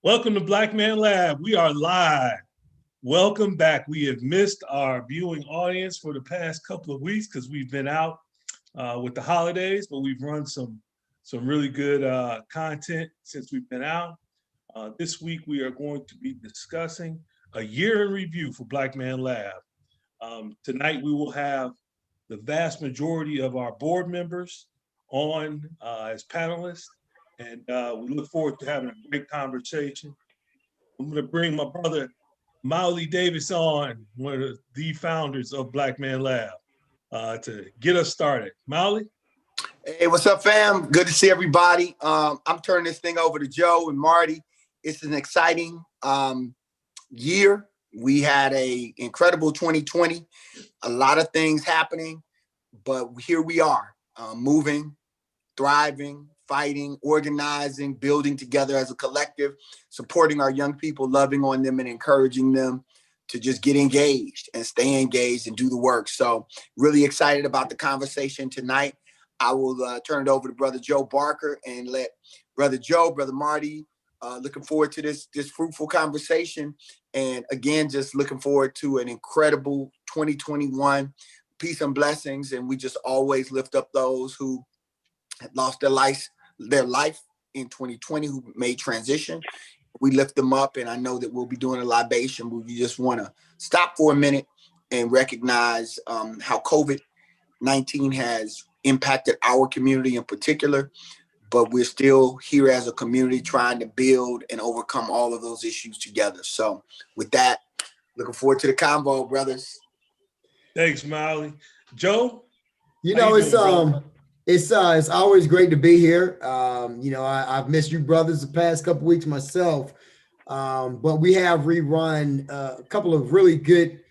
Welcome to Black Man Lab. We are live. Welcome back. We have missed our viewing audience for the past couple of weeks because we've been out with the holidays, but we've run some really good content since we've been out. This week we are going to be discussing a year in review for Black Man Lab. Tonight we will have the vast majority of our board members on as panelists. And we look forward to having a great conversation. I'm going to bring my brother Mawuli Davis on, one of the founders of Black Man Lab, to get us started. Mawuli? Hey, what's up, fam? Good to see everybody. I'm turning this thing over to Joe and Marty. It's an exciting year. We had an incredible 2020, a lot of things happening, but here we are, moving, thriving, fighting, organizing, building together as a collective, supporting our young people, loving on them and encouraging them to just get engaged and stay engaged and do the work. So really excited about the conversation tonight. I will turn it over to Brother Joe Barker and let Brother Joe, Brother Marty, looking forward to this fruitful conversation. And again, just looking forward to an incredible 2021. Peace and blessings. And we just always lift up those who had lost their life in 2020, who made transition. We lift them up, and I know that we'll be doing a libation, but we just want to stop for a minute and recognize how COVID-19 has impacted our community in particular, but we're still here as a community trying to build and overcome all of those issues together. So with that, looking forward to the convo, brothers. Thanks, Mawuli. Joe? It's always great to be here. I've missed you brothers the past couple weeks myself, but we have rerun a couple of really good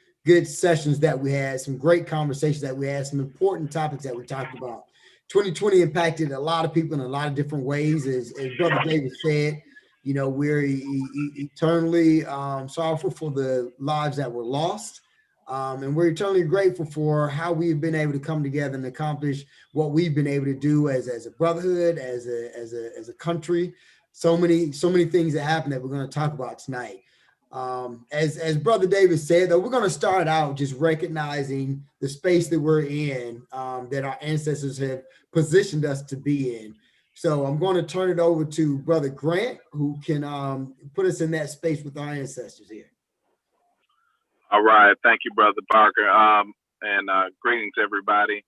sessions that we had, some great conversations that we had, some important topics that we talked about. 2020 impacted a lot of people in a lot of different ways, as Brother David said. We're eternally sorrowful for the lives that were lost. And we're eternally grateful for how we've been able to come together and accomplish what we've been able to do as a brotherhood, as a country. So many things that happened that we're going to talk about tonight. As Brother David said, though, we're going to start out just recognizing the space that we're in, that our ancestors have positioned us to be in. So I'm going to turn it over to Brother Grant, who can put us in that space with our ancestors here. All right. Thank you, Brother Barker. And greetings, everybody.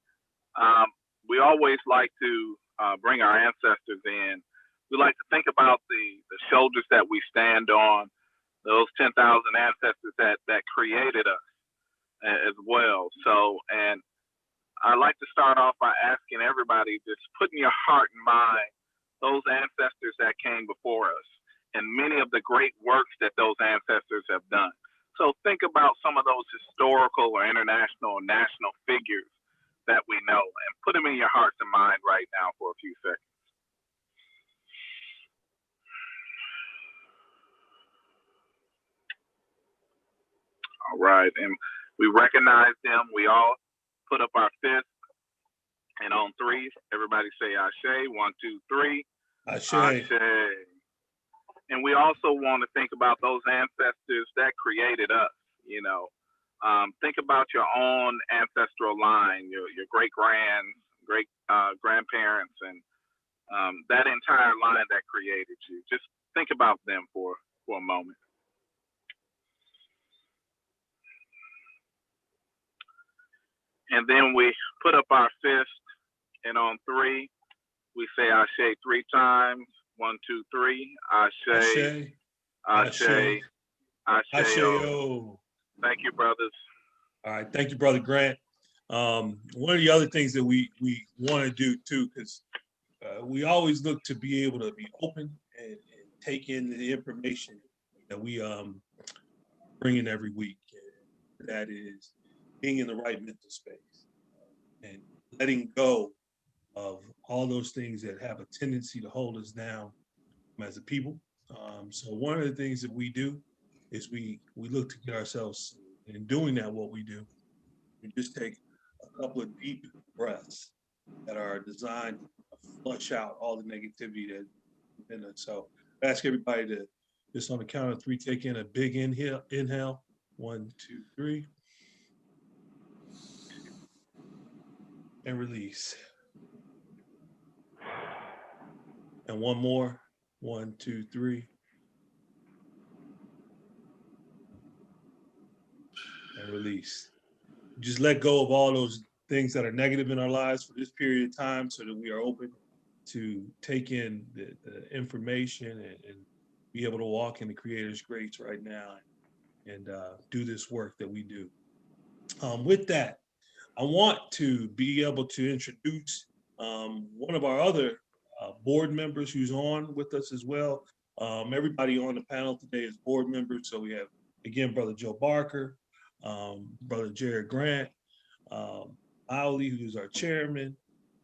We always like to bring our ancestors in. We like to think about the shoulders that we stand on, those 10,000 ancestors that created us as well. So, and I'd like to start off by asking everybody, just put in your heart and mind those ancestors that came before us and many of the great works that those ancestors have done. So think about some of those historical or international or national figures that we know and put them in your hearts and mind right now for a few seconds. All right, and we recognize them. We all put up our fist, and on three, everybody say Ashe. 1, 2, 3. Ashe. Ashe. And we also want to think about those ancestors that created us. Think about your own ancestral line, your great grandparents, and that entire line that created you. Just think about them for a moment. And then we put up our fist, and on three, we say Ashe 3 times. 1, 2, 3. Ashe. Ashe. Ashe. Thank you, brothers. All right. Thank you, Brother Grant. One of the other things that we want to do too, because we always look to be able to be open and take in the information that we bring in every week. And that is being in the right mental space and letting go of all those things that have a tendency to hold us down as a people. So one of the things that we do is we look to get ourselves, in doing that, what we do, we just take a couple of deep breaths that are designed to flush out all the negativity that's within us. So I ask everybody to Just on the count of three, take in a big inhale. 1, 2, 3. And release. And one more. 1, 2, 3. And release. Just let go of all those things that are negative in our lives for this period of time so that we are open to take in the information and be able to walk in the Creator's grace right now and do this work that we do. With that, I want to be able to introduce one of our other board members who's on with us as well. Everybody on the panel today is board members. So we have, again, Brother Joe Barker, Brother Jarrod Grant, Mawuli, who's our chairman.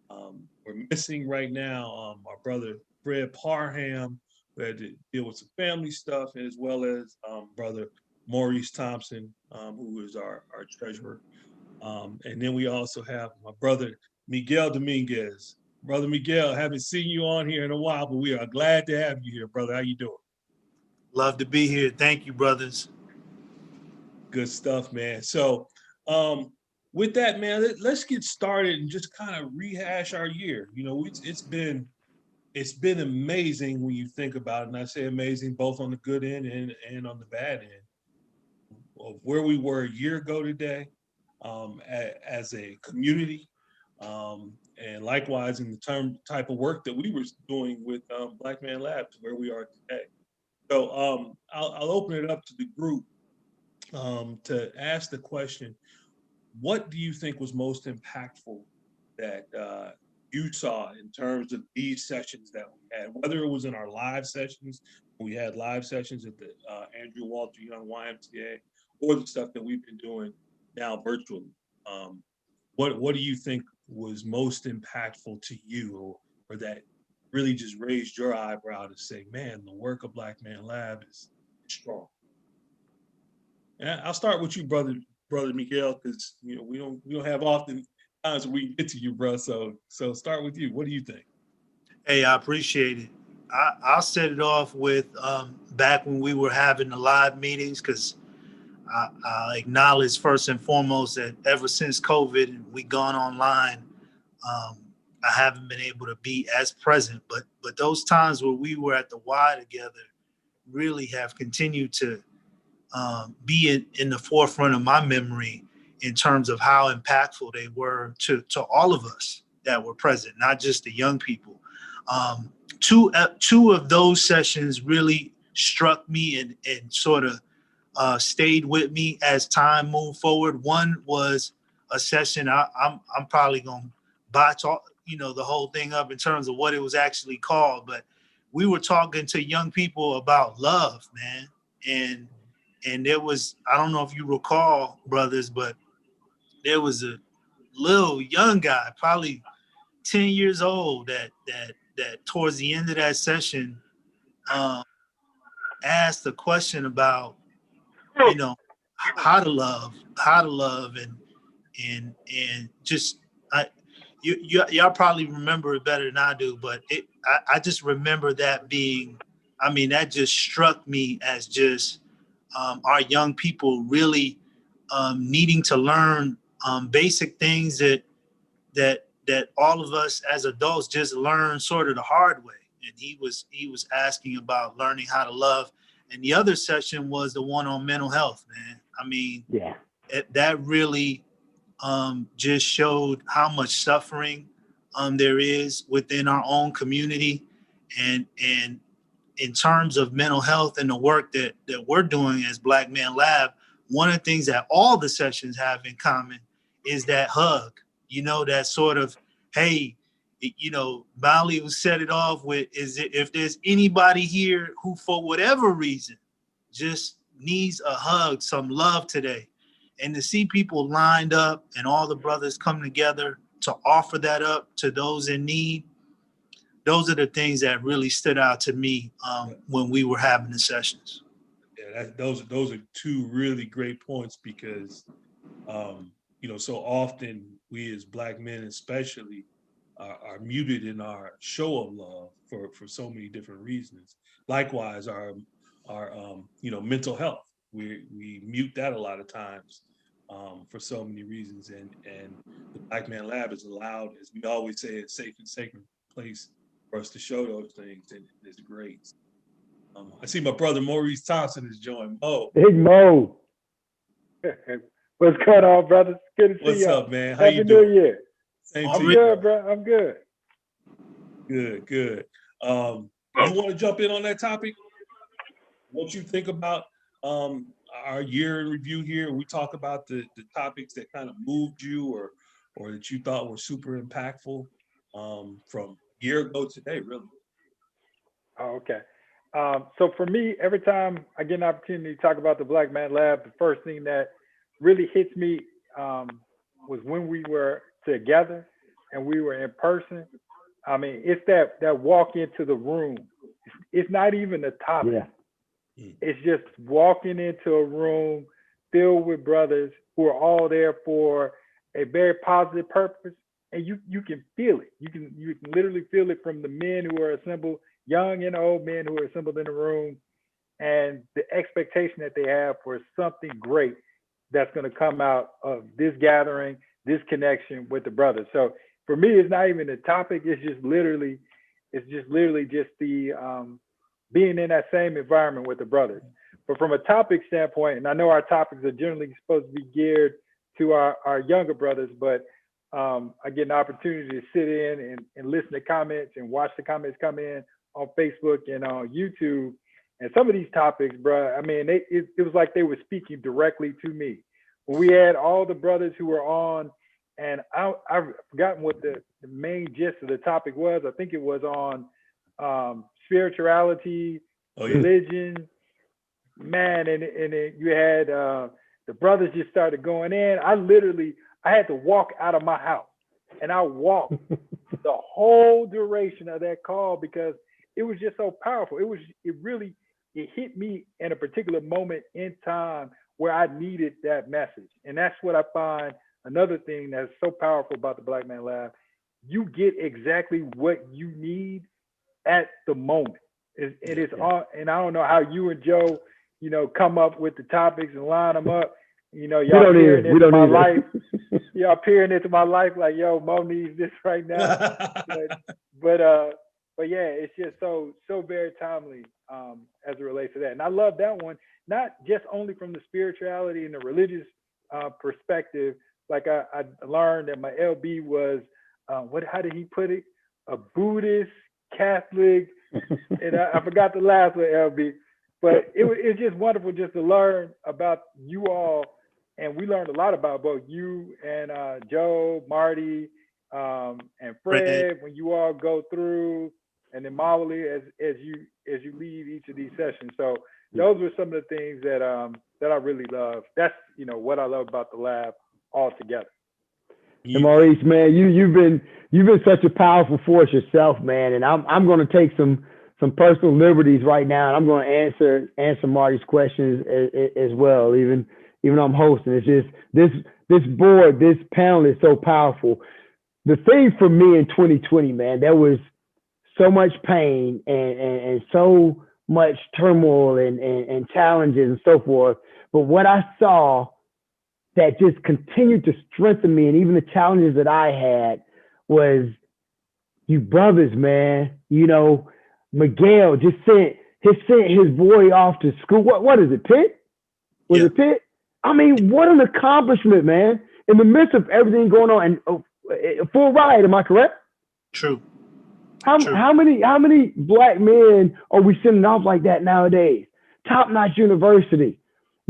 We're missing right now our brother Fred Parham, who had to deal with some family stuff, as well as brother Maurice Thompson, who is our treasurer. And then we also have my brother Miguel Dominguez. Brother Miguel, haven't seen you on here in a while, but we are glad to have you here, brother. How you doing? Love to be here. Thank you, brothers. Good stuff, man. So with that, man, let's get started and just kind of rehash our year. You know, it's been amazing when you think about it, and I say amazing both on the good end and on the bad end of where we were a year ago today as a community, and likewise in the type of work that we were doing with Black Man Lab to where we are today. So I'll open it up to the group to ask the question, what do you think was most impactful that you saw in terms of these sessions that we had, whether it was in our live sessions, we had live sessions at the Andrew Walter Young YMCA, or the stuff that we've been doing now virtually. What do you think was most impactful to you, or that really just raised your eyebrow to say, man, the work of Black Man Lab is strong? And I'll start with you, brother Miguel, because you know we don't have often times where we can get to you, bro. So start with you. What do you think? Hey, I appreciate it. I'll set it off with back when we were having the live meetings, because I acknowledge first and foremost that ever since COVID and we gone online, I haven't been able to be as present. But those times where we were at the Y together really have continued to be in the forefront of my memory in terms of how impactful they were to all of us that were present, not just the young people. Two of those sessions really struck me and sort of stayed with me as time moved forward. One was a session I'm probably gonna botch all, the whole thing up in terms of what it was actually called, but we were talking to young people about love, man, and there was, I don't know if you recall, brothers, but there was a little young guy, probably 10 years old, that towards the end of that session asked a question about, how to love and just y'all probably remember it better than I do, but I just remember that being, that just struck me as just our young people really needing to learn basic things that all of us as adults just learn sort of the hard way. And he was asking about learning how to love. And the other session was the one on mental health, man. That really just showed how much suffering there is within our own community. And in terms of mental health and the work that we're doing as Black Man Lab, one of the things that all the sessions have in common is that hug, that sort of, hey, Mawuli set it off with, is it, if there's anybody here who for whatever reason just needs a hug, some love today, and to see people lined up and all the brothers come together to offer that up to those in need, those are the things that really stood out to me when we were having the sessions. Yeah, those are two really great points, because so often we as Black men especially are muted in our show of love for so many different reasons. Likewise, our mental health. We mute that a lot of times for so many reasons, and the Black Man Lab is allowed, as we always say, a safe and sacred place for us to show those things, and it's great. I see my brother Maurice Thompson has joined. Mo. Big Mo. What's going on, brother? Good to see you. What's up, man? How Happy you New doing? Year. Same I'm to you, good, bro. I'm good. Good. You want to jump in on that topic? What you think about our year in review here? We talk about the topics that kind of moved you or that you thought were super impactful from a year ago today, really. Oh, okay. So for me, every time I get an opportunity to talk about the Black Man Lab, the first thing that really hits me was when we were together and we were in person. I mean, it's that walk into the room. It's not even a topic. Yeah. It's just walking into a room filled with brothers who are all there for a very positive purpose, and you can feel it. You can literally feel it from the men who are assembled, young and old men who are assembled in the room, and the expectation that they have for something great that's going to come out of this gathering, this connection with the brothers. So for me, it's not even a topic. It's just literally just the being in that same environment with the brothers. But from a topic standpoint, and I know our topics are generally supposed to be geared to our younger brothers, but I get an opportunity to sit in and listen to comments and watch the comments come in on Facebook and on YouTube. And some of these topics, bro, I mean, it was like they were speaking directly to me. When we had all the brothers who were on, and I've forgotten what the main gist of the topic was. I think it was on spirituality, religion, man, and you had the brothers just started going in. I had to walk out of my house, and I walked the whole duration of that call because it was just so powerful. It hit me in a particular moment in time where I needed that message. And that's what I find another thing that's so powerful about the Black Man Lab. You get exactly what you need at the moment. It is all, and I don't know how you and Joe, come up with the topics and line them up. Y'all peering into my life. Y'all peering into my life like, yo, Mo needs this right now. But yeah, it's just so very timely as it relates to that. And I love that one, not just only from the spirituality and the religious perspective. Like I learned that my LB was, how did he put it? A Buddhist, Catholic, and I forgot the last one, LB. But it's just wonderful just to learn about you all. And we learned a lot about both you and Joe, Marty, and Fred when you all go through, and then Mawuli as you leave each of these sessions. So those were some of the things that I really love. That's what I love about the lab altogether. Yeah. And Maurice, man, you've been such a powerful force yourself, man. And I'm going to take some personal liberties right now, and I'm going to answer Marty's questions as well, even though I'm hosting. It's just this board, this panel is so powerful. The thing for me in 2020, man, there was so much pain and so much turmoil and challenges and so forth. But what I saw that just continued to strengthen me, and even the challenges that I had, was you brothers, man. Miguel just sent his boy off to school. What is it, Pitt? Was it Pitt? I mean, what an accomplishment, man. In the midst of everything going on, and full ride, am I correct? True. How many black men are we sending off like that nowadays? Top-notch university.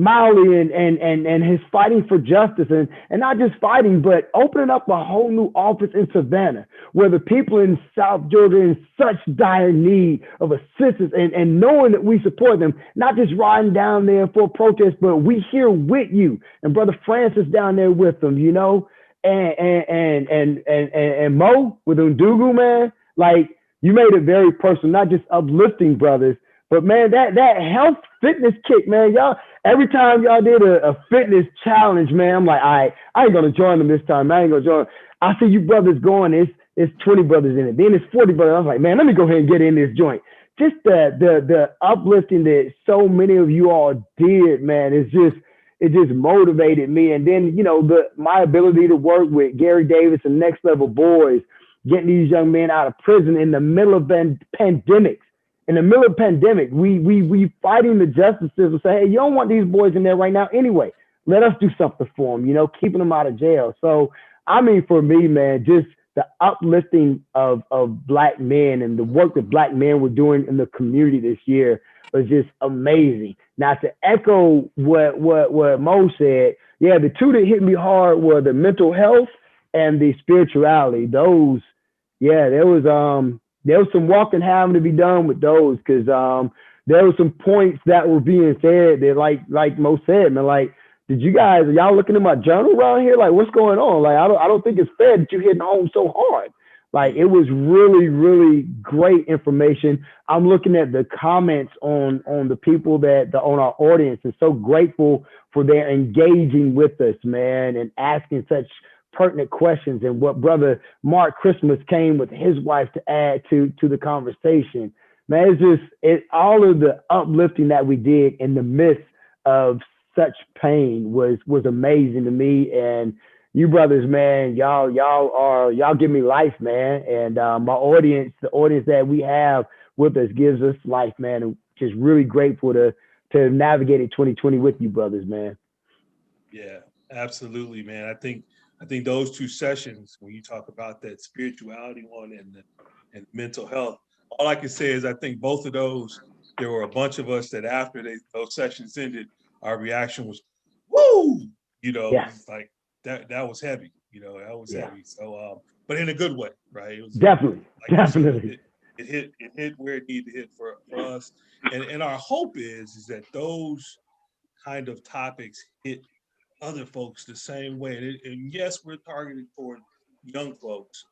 Mawuli and his fighting for justice, and not just fighting, but opening up a whole new office in Savannah, where the people in South Georgia are in such dire need of assistance, and knowing that we support them, not just riding down there for protest, but we here with you, and Brother Francis down there with them, and Mo with Ndugu, man, like, you made it very personal, not just uplifting brothers, but man, that health fitness kick, man, y'all, every time y'all did a fitness challenge, man, I'm like, all right, I ain't gonna join them this time. I ain't gonna join. I see you brothers going, it's 20 brothers in it. Then it's 40 brothers. I was like, man, let me go ahead and get in this joint. just the uplifting that so many of you all did, man, it just motivated me. And then, you know, my ability to work with Gary Davis and Next Level Boys, getting these young men out of prison in the middle of pandemics. In the middle of pandemic, we fighting the justice system, say, hey, you don't want these boys in there right now anyway. Let us do something for them, you know, keeping them out of jail. So, I mean, for me, man, just the uplifting of Black men and the work that Black men were doing in the community this year was just amazing. Now, to echo what Mo said, yeah, the two that hit me hard were the mental health and the spirituality. Those, yeah, there was some walking having to be done with those, because there were some points that were being said that, like Mo said, man, like, are y'all looking at my journal around here? Like, what's going on? Like, I don't think it's fair that you're hitting home so hard. Like, it was really, really great information. I'm looking at the comments on the people on our audience, and so grateful for their engaging with us, man, and asking such pertinent questions, and what Brother Mark Christmas came with his wife to add to the conversation. Man, it's all of the uplifting that we did in the midst of such pain was amazing to me. And you brothers, man, y'all give me life, man. And my audience, the audience that we have with us, gives us life, man. And just really grateful to navigate 2020 with you brothers, man. Yeah, absolutely, man. I think those two sessions, when you talk about that spirituality one and mental health, all I can say is I think both of those, there were a bunch of us that after those sessions ended, our reaction was, woo, you know, Yeah. It's like that was heavy, you know, that was heavy. So, but in a good way, right? It was definitely. It hit where it needed to hit for us. And our hope is that those kind of topics hit other folks the same way. And yes, we're targeted for young folks.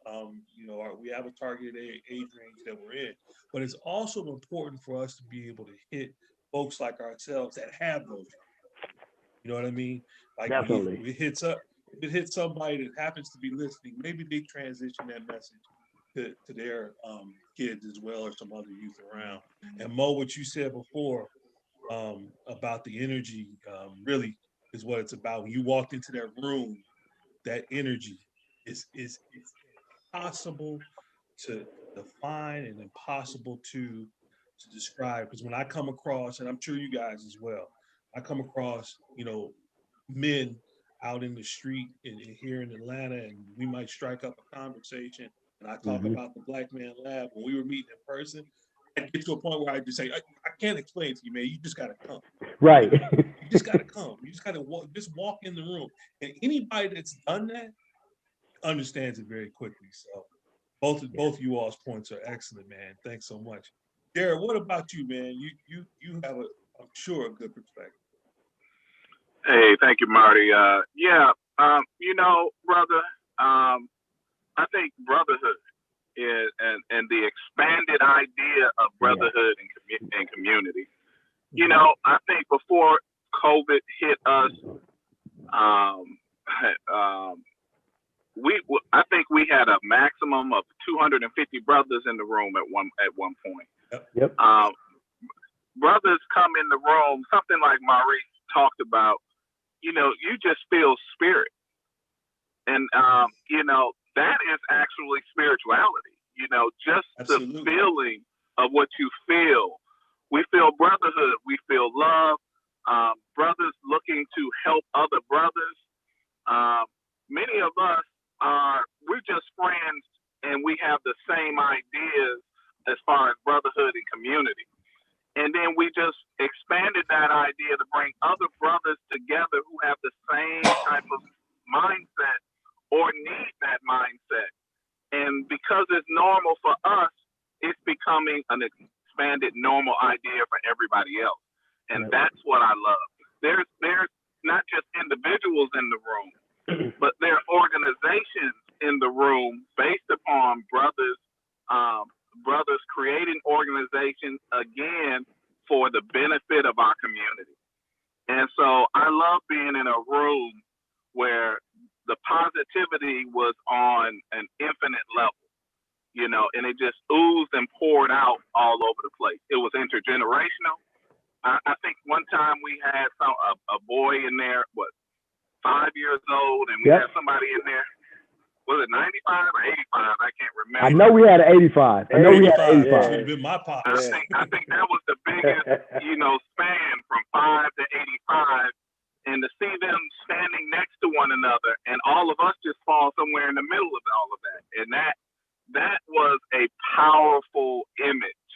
You know, we have a targeted age range that we're in, but it's also important for us to be able to hit folks like ourselves that have those. You know what I mean? Like, Definitely. if it hits somebody that happens to be listening, maybe they transition that message to their kids as well, or some other youth around. And Mo, what you said before about the energy really is what it's about. When you walked into that room, that energy is impossible to define and impossible to describe. Because when I come across, and I'm sure you guys as well, I come across, you know, men out in the street here in Atlanta, and we might strike up a conversation, and I talk about the Black Man Lab. When we were meeting in person, I'd get to a point where I just say, I can't explain to you, man. You just got to come. Right. You just got to come. You just got to walk in the room. And anybody that's done that understands it very quickly. So both you all's points are excellent, man. Thanks so much. Jarrod, what about you, man? You have I'm sure a good perspective. Hey, thank you, Marty. You know, brother, I think brotherhood is and the expanded idea of brotherhood and community. You know, I think before COVID hit us, I think we had a maximum of 250 brothers in the room at one point. Yep. Brothers come in the room, something like Maurice talked about. You know, you just feel spirit, and you know, that is actually spirituality. You know, just the feeling of what you feel. We feel brotherhood. We feel love. Brothers looking to help other brothers. Many of us we're just friends, and we have the same ideas as far as brotherhood and community. And then we just expanded that idea to bring other brothers together who have the same type of mindset or need that mindset. And because it's normal for us, it's becoming an expanded normal idea for everybody else. And that's what I love. There's not just individuals in the room, but there are organizations in the room based upon brothers creating organizations, again, for the benefit of our community. And so I love being in a room where the positivity was on an infinite level. and it just oozed and poured out all over the place. It was intergenerational. I think one time we had a boy in there, 5 years old, and we had somebody in there. Was it 95 or 85? I can't remember. I know we had an 85. I know we had an 85. Should have been my pop. I think that was the biggest, span from 5 to 85. And to see them standing next to one another, and all of us just fall somewhere in the middle of all of that. And that was a powerful image.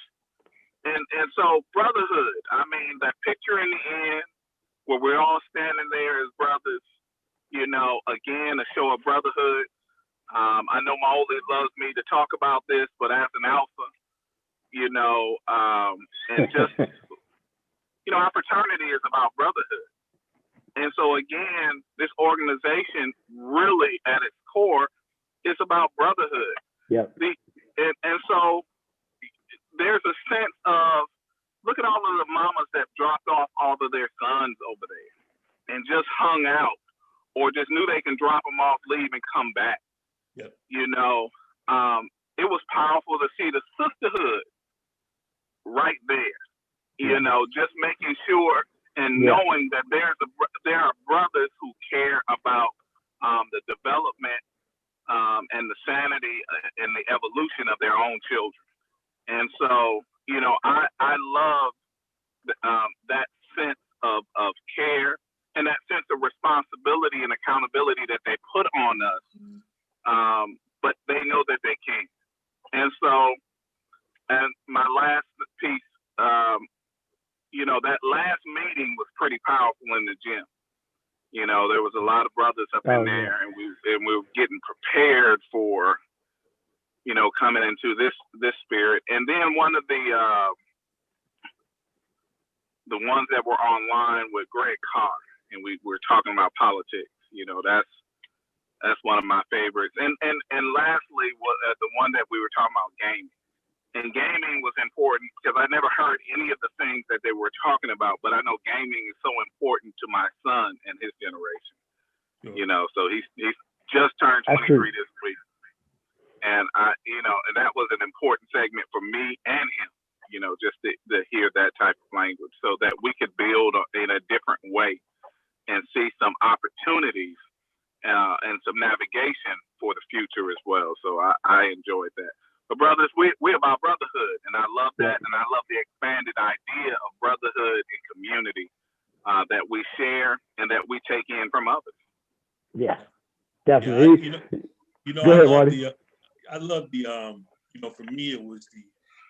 And so brotherhood, I mean, that picture in the end where we're all standing there as brothers, again, a show of brotherhood. I know Mawuli loves me to talk about this, but as an alpha, and just, our fraternity is about brotherhood. And so again, this organization really at its core is about brotherhood. Yeah. And so there's a sense of, look at all of the mamas that dropped off all of their sons over there and just hung out, or just knew they can drop them off, leave, and come back. Yep. It was powerful to see the sisterhood right there, just making sure and knowing that there are brothers who care about the development and the sanity and the evolution of their own children. And so, I love that sense of care and that sense of responsibility and accountability that they put on us, but they know that they can. And so, and my last piece, that last meeting was pretty powerful in the gym. There was a lot of brothers up in there, and we were getting prepared for, coming into this spirit. And then one of the ones that were online with Greg Carr, and we were talking about politics. That's one of my favorites. And lastly, the one that we were talking about, gaming. And gaming was important because I never heard any of the things that they were talking about, but I know gaming is so important to my son and his generation. Sure. So he's just turned 23 this week. And and that was an important segment for me and him, just to hear that type of language so that we could build in a different way and see some opportunities and some navigation for the future as well. So I enjoyed that. But brothers, we're about brotherhood, and I love that, and I love the expanded idea of brotherhood and community that we share and that we take in from others. Yeah, definitely. I love the for me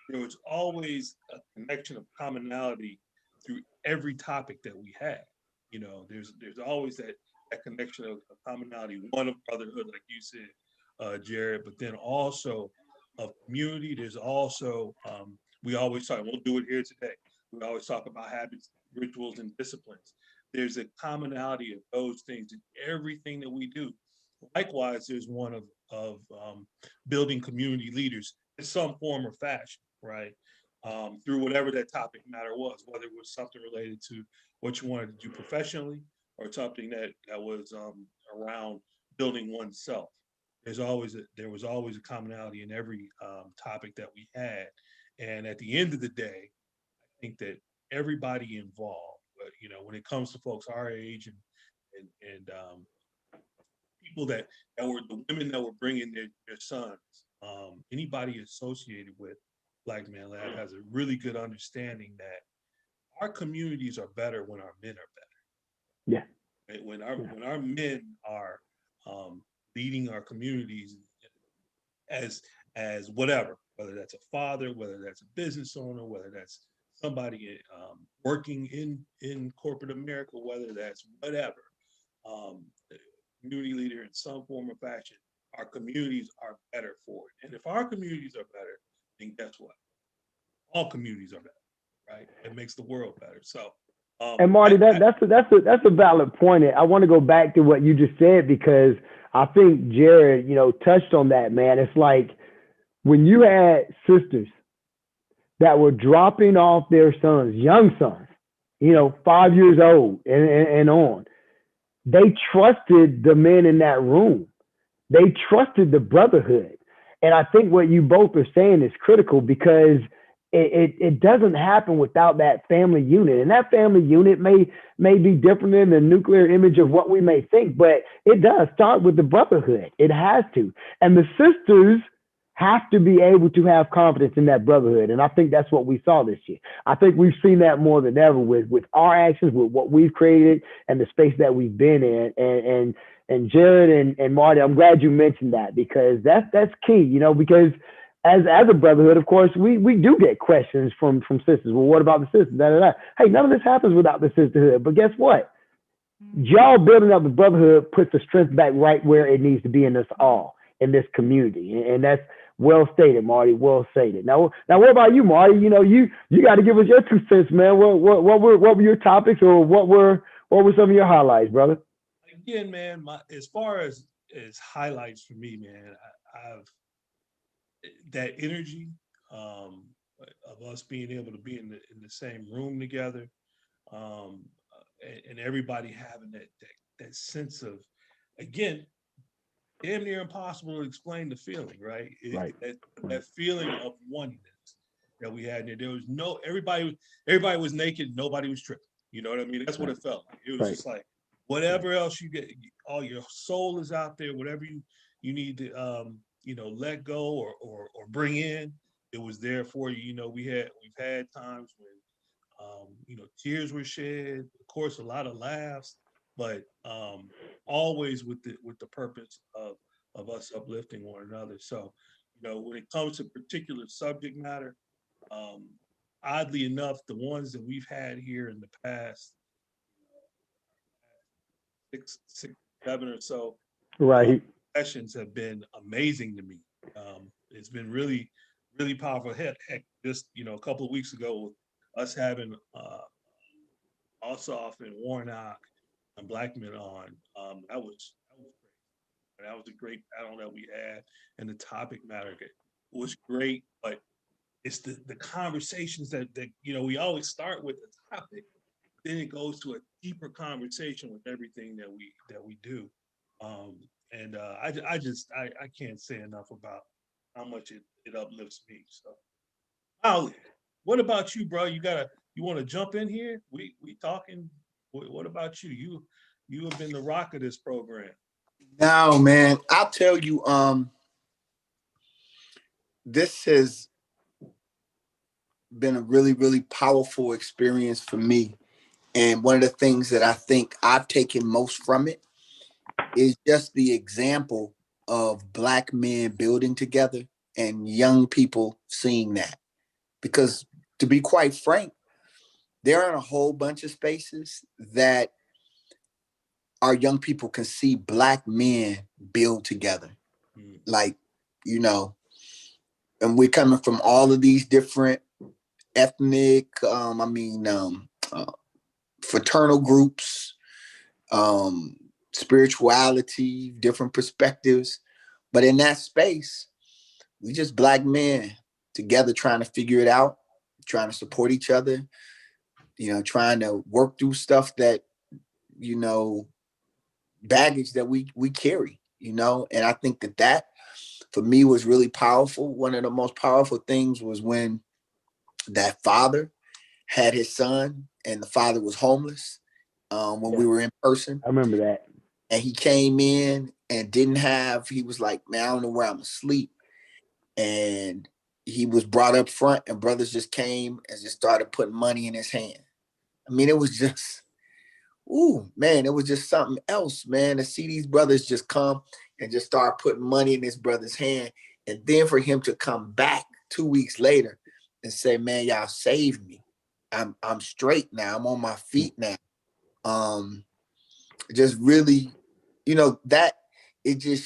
there was always a connection of commonality through every topic that we had. There's always that connection of commonality, one of brotherhood, like you said, Jarrod, but then also of community. There's also, we always talk, we'll do it here today. We always talk about habits, rituals, and disciplines. There's a commonality of those things in everything that we do. Likewise, there's one of building community leaders in some form or fashion, right? Through whatever that topic matter was, whether it was something related to what you wanted to do professionally or something that was around building oneself. There was always a commonality in every topic that we had. And at the end of the day, I think that everybody involved, when it comes to folks our age and people that were the women that were bringing their sons, anybody associated with Black Man Lab has a really good understanding that our communities are better when our men are better. Yeah. Right? When our men are leading our communities as whatever, whether that's a father, whether that's a business owner, whether that's somebody working in corporate America, whether that's whatever, community leader in some form or fashion, our communities are better for it. And if our communities are better, then guess what? All communities are better, right? It makes the world better. So, and Marty, that's a valid point. I want to go back to what you just said because I think Jarrod, touched on that, man. It's like when you had sisters that were dropping off their sons, young sons, 5 years old and on, they trusted the men in that room. They trusted the brotherhood. And I think what you both are saying is critical because it doesn't happen without that family unit. And that family unit may be different than the nuclear image of what we may think, but it does start with the brotherhood. It has to. And the sisters have to be able to have confidence in that brotherhood. And I think that's what we saw this year. I think we've seen that more than ever with our actions, with what we've created and the space that we've been in. And Jarrod and Marty, I'm glad you mentioned that because that's key, you know, because as a brotherhood, of course, we do get questions from sisters. Well, what about the sisters? Da, da, da. Hey, none of this happens without the sisterhood. But guess what? Y'all building up the brotherhood puts the strength back right where it needs to be in us all, in this community. And that's well stated, Marty. Well stated. Now, what about you, Marty? You know, you got to give us your 2 cents, man. What were your topics, or what were some of your highlights, brother? Again, man, as far as highlights for me, man, I've that energy of us being able to be in the same room together, and everybody having that sense of, again, damn near impossible to explain the feeling, right? Right. That feeling of oneness that we had there. There was no everybody was naked, nobody was tripping. You know what I mean? That's what it felt like. It was just like whatever else you get, all your soul is out there. Whatever you need to let go or bring in, it was there for you. You know, we've had times when tears were shed, of course, a lot of laughs, but always with the purpose of us uplifting one another. So, you know, when it comes to particular subject matter, oddly enough, the ones that we've had here in the past 6, 7 or so, right, sessions have been amazing to me. It's been really, really powerful. Heck, just a couple of weeks ago, us having Ossoff and Warnock and Blackman on, that was great. That was a great panel that we had, and the topic matter was great. But it's the conversations that we always start with the topic, then it goes to a deeper conversation with everything that we do. And I can't say enough about how much it uplifts me. So, Mawuli, what about you, bro? You want to jump in here? We talking. What about you? You have been the rock of this program. No, man, I'll tell you, this has been a really, really powerful experience for me. And one of the things that I think I've taken most from it is just the example of Black men building together and young people seeing that. Because to be quite frank, there are a whole bunch of spaces that our young people can see Black men build together. Like, and we're coming from all of these different ethnic, fraternal groups, spirituality, different perspectives. But in that space, we just Black men together trying to figure it out, trying to support each other, trying to work through stuff that, baggage that we carry, and I think that for me was really powerful. One of the most powerful things was when that father had his son and the father was homeless we were in person. I remember that. And he came in and he was like, man, I don't know where I'm asleep. And he was brought up front and brothers just came and just started putting money in his hand. I mean, it was just, it was just something else, man, to see these brothers just come and just start putting money in his brother's hand. And then for him to come back 2 weeks later and say, man, y'all saved me. I'm straight now. I'm on my feet now. Just really, that it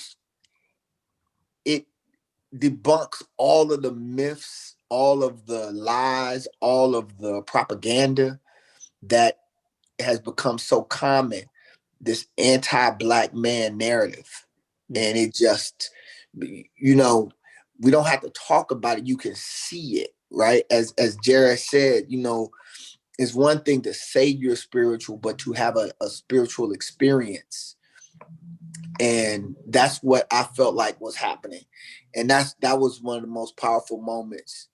debunks all of the myths, all of the lies, all of the propaganda that has become so common, this anti-Black man narrative. And it just, we don't have to talk about it. You can see it, right? As Jarrod said, it's one thing to say you're spiritual, but to have a spiritual experience. And that's what I felt like was happening. And that was one of the most powerful moments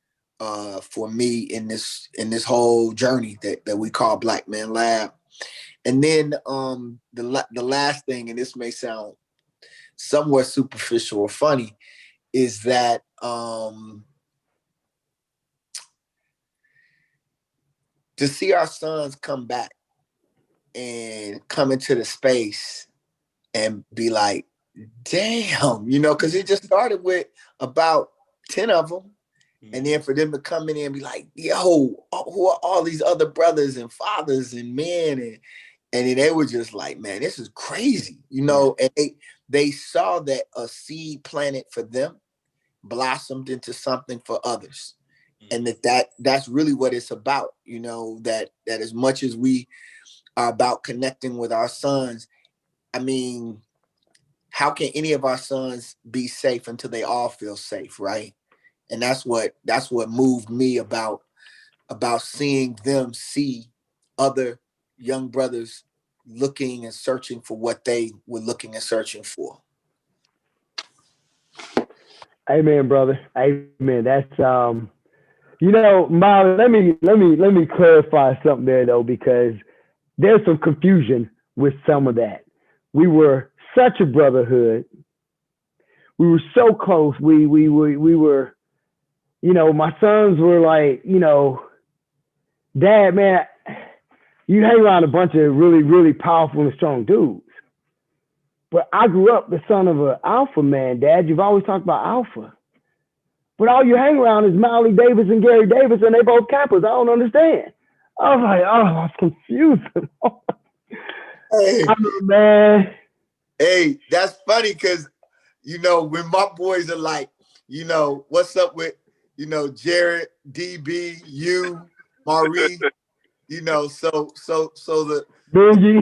for me in this whole journey that we call Black Man Lab. And then the last thing, and this may sound somewhat superficial or funny, is that to see our sons come back and come into the space and be like, damn, because it just started with about 10 of them. And then for them to come in and be like, yo, who are all these other brothers and fathers and men? And then they were just like, man, this is crazy, And they saw that a seed planted for them blossomed into something for others. And that's really what it's about, that as much as we are about connecting with our sons, I mean, how can any of our sons be safe until they all feel safe, right? And that's what moved me about seeing them see other young brothers looking and searching for what they were looking and searching for. Amen, brother. Amen. That's Miles, let me clarify something there though, because there's some confusion with some of that. We were such a brotherhood. We were so close. We were, my sons were like, Dad, man, you hang around a bunch of really, really powerful and strong dudes. But I grew up the son of an alpha man, Dad. You've always talked about alpha. But all you hang around is Mawuli Davis and Gary Davis, and they both Kappas. I don't understand. I was like, I was confused. Hey, man. Hey, that's funny because, when my boys are like, what's up with, Jarrod, DB, you, Maurice, so the Benji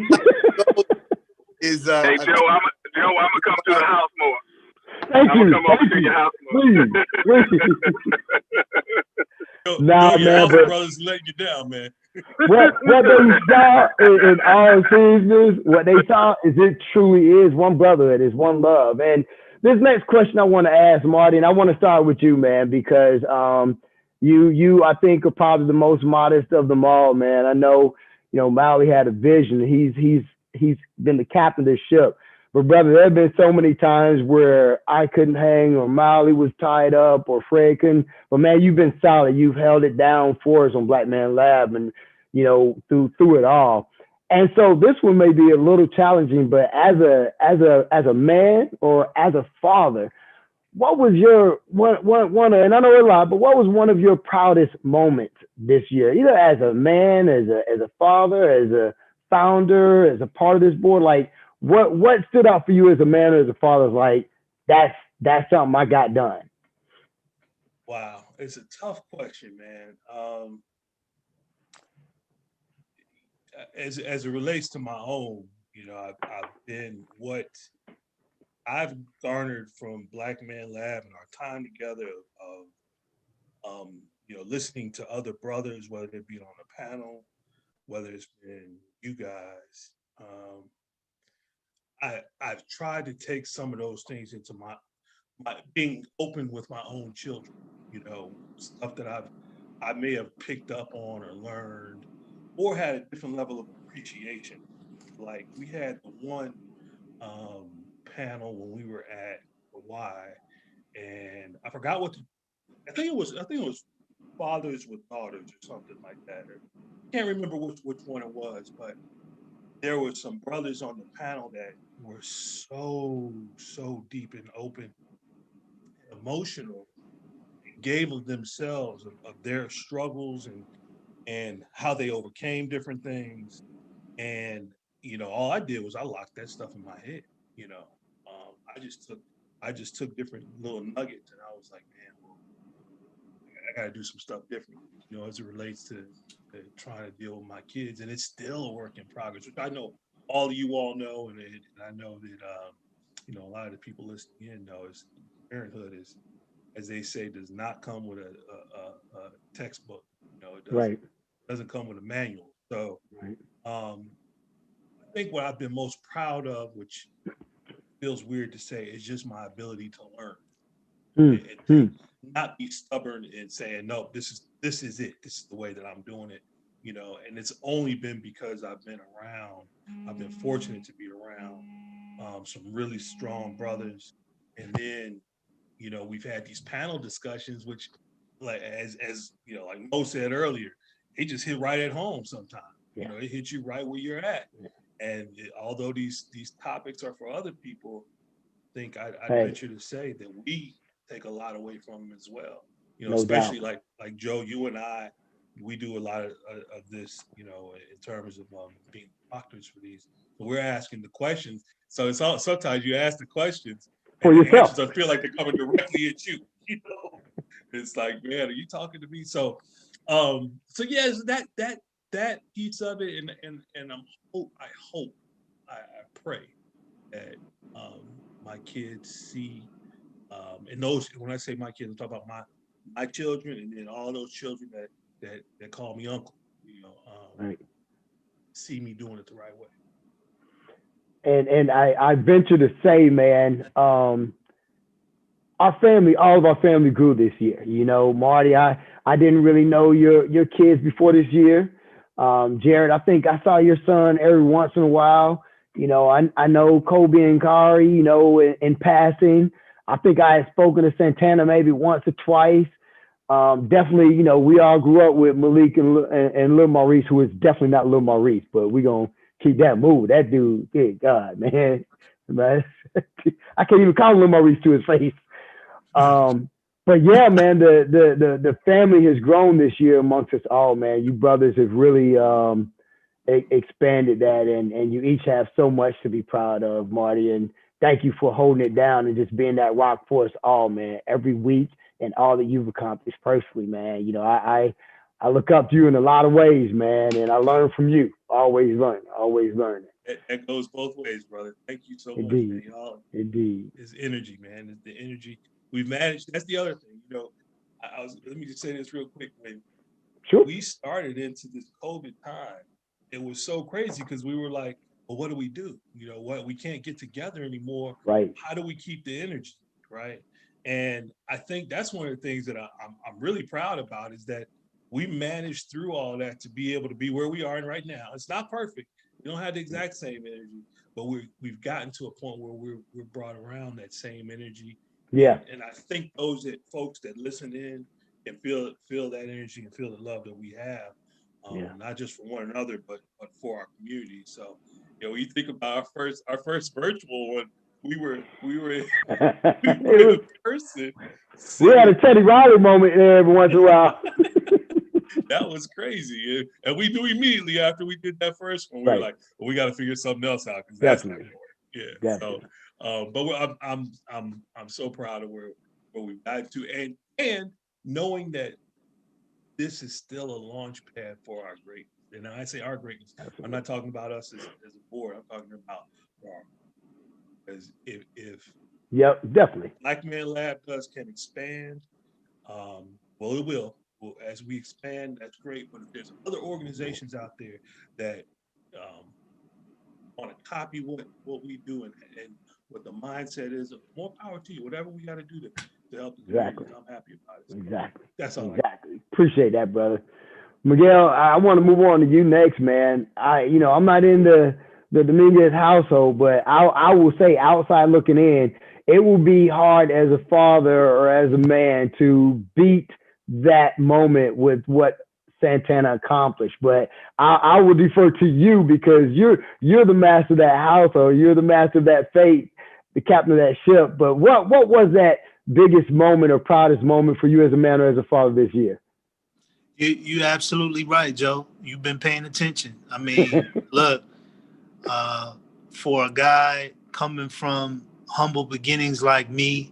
is hey Joe, I'm gonna come to the house more. Thank I'm you. gonna come over to your house more. Nah, man, but brothers letting you down, man. what they saw in all seriousness, what they saw is it truly is one brotherhood, is one love. And this next question I want to ask Marty, and I want to start with you, man, because you I think are probably the most modest of them all, man. I know, Mawuli had a vision. He's been the captain of the ship. But brother, there have been so many times where I couldn't hang, or Mawuli was tied up, or Fred couldn't. But man, you've been solid. You've held it down for us on Black Man Lab, and through it all. And so this one may be a little challenging, but as a man or as a father, what was your one? And I know a lot, but what was one of your proudest moments this year? Either as a man, as a father, as a founder, as a part of this board, like. What stood out for you as a man or as a father? Like, that's something I got done. Wow, it's a tough question, man. As it relates to my own, I've been what I've garnered from Black Man Lab and our time together of listening to other brothers, whether it be on a panel, whether it's been you guys. I've tried to take some of those things into my being open with my own children, stuff that I may have picked up on or learned or had a different level of appreciation. Like we had the one panel when we were at Hawaii, and I forgot I think it was fathers with daughters or something like that. I can't remember which one it was, but there were some brothers on the panel that were so deep and open, and emotional, and gave of themselves of their struggles and how they overcame different things. And all I did was I locked that stuff in my head. I just took different little nuggets, and I was like, man, well, I got to do some stuff different. As it relates to trying to deal with my kids, and it's still a work in progress, which I know all of you all know, and I know that a lot of the people listening in know is parenthood is, as they say, does not come with a textbook. It doesn't come with a manual. So I think what I've been most proud of, which feels weird to say, is just my ability to learn. and not be stubborn and saying, no, this is it. This is the way that I'm doing it, you know. And it's only been because I've been around. I've been fortunate to be around some really strong brothers, and then, you know, we've had these panel discussions, which, like as you know, like Mo said earlier, it just hit right at home sometimes. You know, it hits you right where you're at. And although these topics are for other people, I think I'd venture to say that we take a lot away from them as well. You know, especially like Joe, you and I, we do a lot of this, you know, in terms of being doctors for these. So we're asking the questions. So it's all, sometimes you ask the questions and the answers, I feel like they're coming directly at you. You know, it's like, man, are you talking to me? So, so yes, that piece of it, and I pray that my kids see, and those, when I say my kids, I'm talking about my children, and then all those children that call me uncle, you know, see me doing it the right way. And I venture to say, man, our family, all of our family grew this year. You know, Marty, I didn't really know your kids before this year. Jarrod, I think I saw your son every once in a while. You know, I know Kobe and Kari, you know, in passing. I think I had spoken to Santana maybe once or twice. Definitely, you know, we all grew up with Malik and Lil Maurice, who is definitely not Lil Maurice, but we're going to keep that move. That dude, good God, man. I can't even call him Lil Maurice to his face. But yeah, man, the family has grown this year amongst us all, man. You brothers have really expanded that, and you each have so much to be proud of, Marty. And thank you for holding it down and just being that rock for us all, man, every week, and all that you've accomplished personally, man. You know, I look up to you in a lot of ways, man, and I learn from you. Always learn. It goes both ways, brother. Thank you so much, man. Y'all, Indeed. It's energy, man. It's the energy we've managed. That's the other thing, you know. Let me just say this real quick. When we started into this COVID time, it was so crazy because we were like, well, what do we do? You know what? We can't get together anymore. Right. How do we keep the energy? Right. And I think that's one of the things that I'm really proud about, is that we managed through all that to be able to be where we are right now. It's not perfect. We don't have the exact same energy, but we've gotten to a point where we're brought around that same energy. Yeah. And I think those folks that listen in and feel that energy and feel the love that we have, not just for one another, but for our community. So, you know, you think about our first virtual one, we were in person. We had a Teddy Riley moment there every once in a while. That was crazy, and we knew immediately after we did that first one, we were like, well, we got to figure something else out, because that's not going to work. Yeah. Definitely. So, but I'm so proud of where we've gotten to, and knowing that this is still a launch pad for our greatness. And I say our greatness, I'm not talking about us as a board. I'm talking about as if definitely Black Man Lab can expand, well, it will. Well, as we expand, that's great. But if there's other organizations out there that want to copy what we do and what the mindset is, more power to you. Whatever we got to do to help the community, I'm happy about it. So that's all. Appreciate that, brother. Miguel, I want to move on to you next, man. I'm not in the Dominguez household, but I will say, outside looking in, it will be hard as a father or as a man to beat that moment with what Santana accomplished. But I will defer to you, because you're the master of that household. You're the master of that fate, the captain of that ship. But what was that biggest moment or proudest moment for you as a man or as a father this year? You're absolutely right, Joe. You've been paying attention. I mean, look, for a guy coming from humble beginnings like me,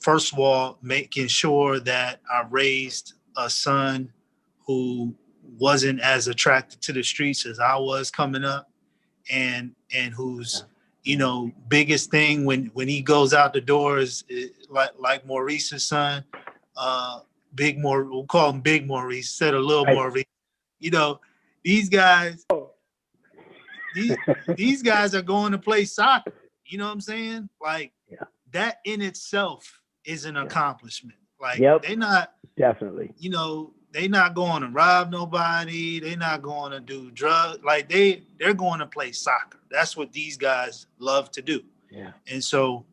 first of all, making sure that I raised a son who wasn't as attracted to the streets as I was coming up, and whose, biggest thing when he goes out the door is like Maurice's son, we'll call him Big Maurice instead of Little Maurice. These guys are going to play soccer. You know what I'm saying? Like, that in itself is an accomplishment. Like they're not definitely, they not going to rob nobody. They're not going to do drugs. Like they're going to play soccer. That's what these guys love to do. Yeah. And so,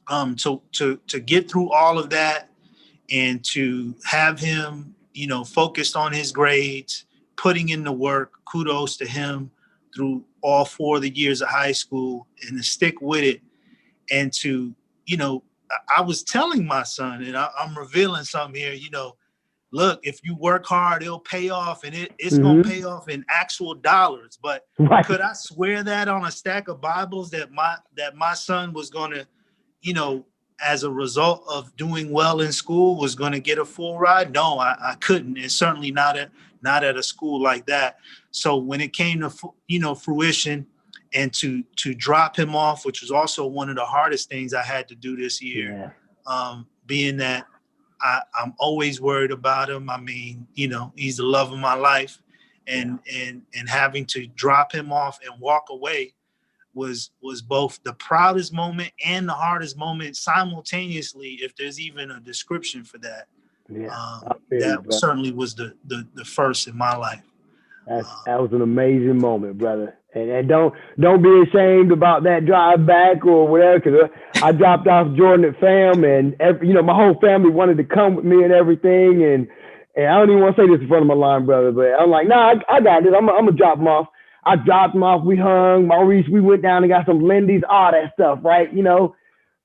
to get through all of that and to have him, focused on his grades, putting in the work, kudos to him through all 4 of the years of high school, and to stick with it. And to, I was telling my son, and I'm revealing something here, look, if you work hard, it'll pay off, and it's going to pay off in actual dollars. But could I swear that on a stack of Bibles that my son was going to, as a result of doing well in school, was going to get a full ride? No, I couldn't. And certainly not at a school like that. So when it came to, fruition and to drop him off, which was also one of the hardest things I had to do this year, being that I'm always worried about him. I mean, he's the love of my life, and having to drop him off and walk away was both the proudest moment and the hardest moment simultaneously, if there's even a description for that. That certainly was the first in my life. That was an amazing moment, brother. And don't be ashamed about that drive back or whatever, because I dropped off Jordan at fam, and my whole family wanted to come with me and everything. And I don't even want to say this in front of my line brother, but I'm like, nah, I got this. I'm gonna drop him off. I dropped him off. We hung. Maurice, we went down and got some Lindy's, all that stuff, right?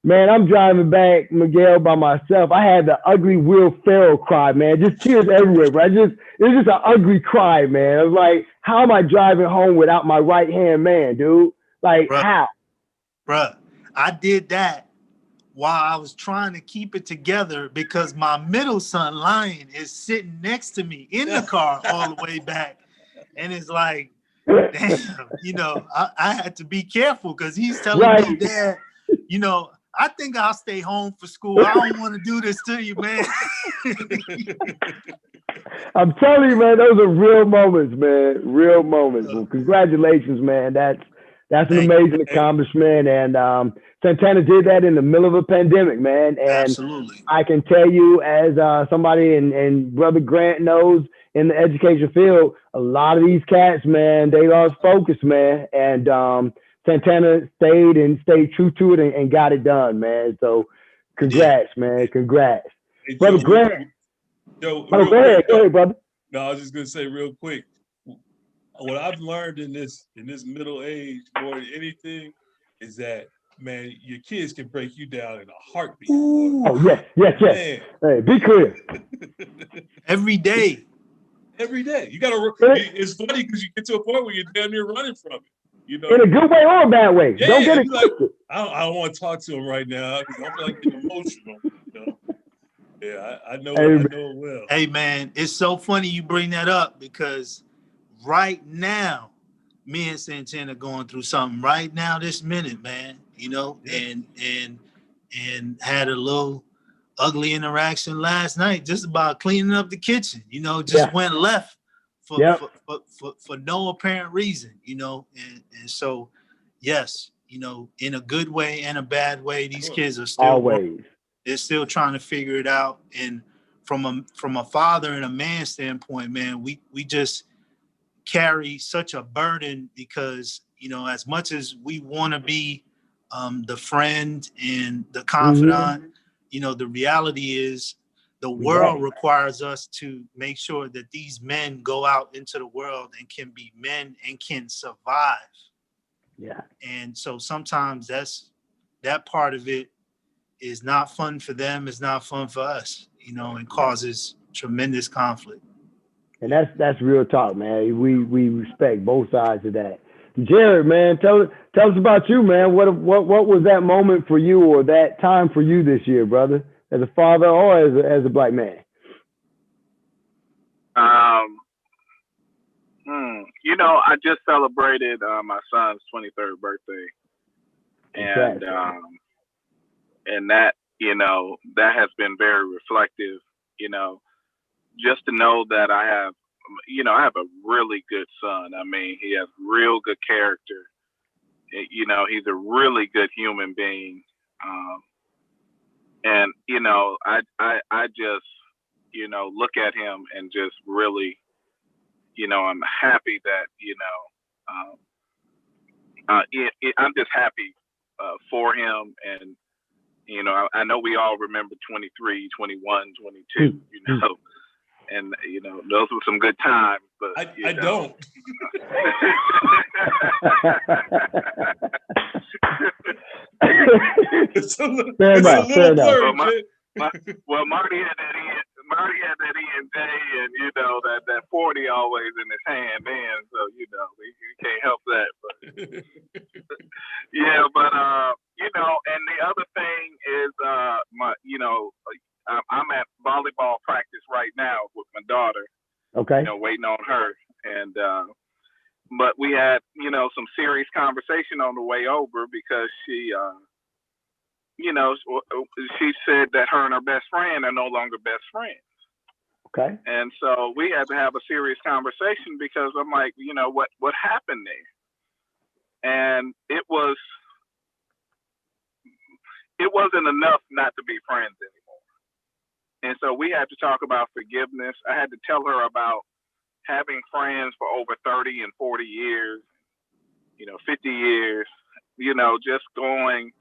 Man, I'm driving back, Miguel, by myself. I had the ugly Will Ferrell cry, man. Just tears everywhere, bro. It was just an ugly cry, man. I was like, how am I driving home without my right-hand man, dude? Like, how? Bruh, I did that while I was trying to keep it together because my middle son, Lion, is sitting next to me in the car all the way back. And it's like, damn, I had to be careful because he's telling me, Dad, I think I'll stay home for school. I don't want to do this to you, man. I'm telling you, man, those are real moments, man. Real moments. Well, congratulations, man. That's an amazing accomplishment. And Santana did that in the middle of a pandemic, man. And absolutely. I can tell you, as somebody and Brother Grant knows in the education field, a lot of these cats, man, they lost focus, man. And Santana stayed true to it and got it done, man. So congrats, man. Congrats. Hey, Brother Grant. Joe, go ahead, brother. No, I was just gonna say real quick. What I've learned in this middle age more than anything is that, man, your kids can break you down in a heartbeat. Oh, yes. Man. Hey, be clear. Every day. You gotta. It's funny because you get to a point where you're damn near running from it. In a good way or a bad way. Yeah, don't get it like, I don't want to talk to him right now because I feel like getting emotional. Yeah, I know it well. Hey, man, it's so funny you bring that up because right now, me and Santana going through something right now this minute, man. And had a little ugly interaction last night just about cleaning up the kitchen. Went left. For no apparent reason, and so, yes, in a good way and a bad way, these kids are still they're still trying to figure it out. And from a father and a man standpoint, man, we just carry such a burden because, as much as we want to be the friend and the confidant, the reality is the world requires us to make sure that these men go out into the world and can be men and can survive. Yeah. And so sometimes that part of it is not fun for them. It's not fun for us, and causes tremendous conflict. And that's real talk, man. We respect both sides of that. Jarrod, man, tell us about you, man. What was that moment for you or that time for you this year, brother? As a father or as a black man? I just celebrated my son's 23rd birthday, and that that has been very reflective. Just to know that I have a really good son. I mean, he has real good character. He's a really good human being. And I just look at him and just really I'm happy that I'm just happy for him. And I know we all remember 23, 21, 22, and those were some good times. But I don't. It's a little blurry. Well, Marty had that ENJ, and that 40 always in his hand, man. So you can't help that. But yeah, but and the other thing is, I'm at volleyball practice right now with my daughter. Okay. Waiting on her, and but we had some serious conversation on the way over because she she said that her and her best friend are no longer best friends. Okay. And so we had to have a serious conversation because I'm like, what happened there? And it wasn't enough not to be friends anymore. And so we had to talk about forgiveness. I had to tell her about having friends for over 30 and 40 years, 50 years, just going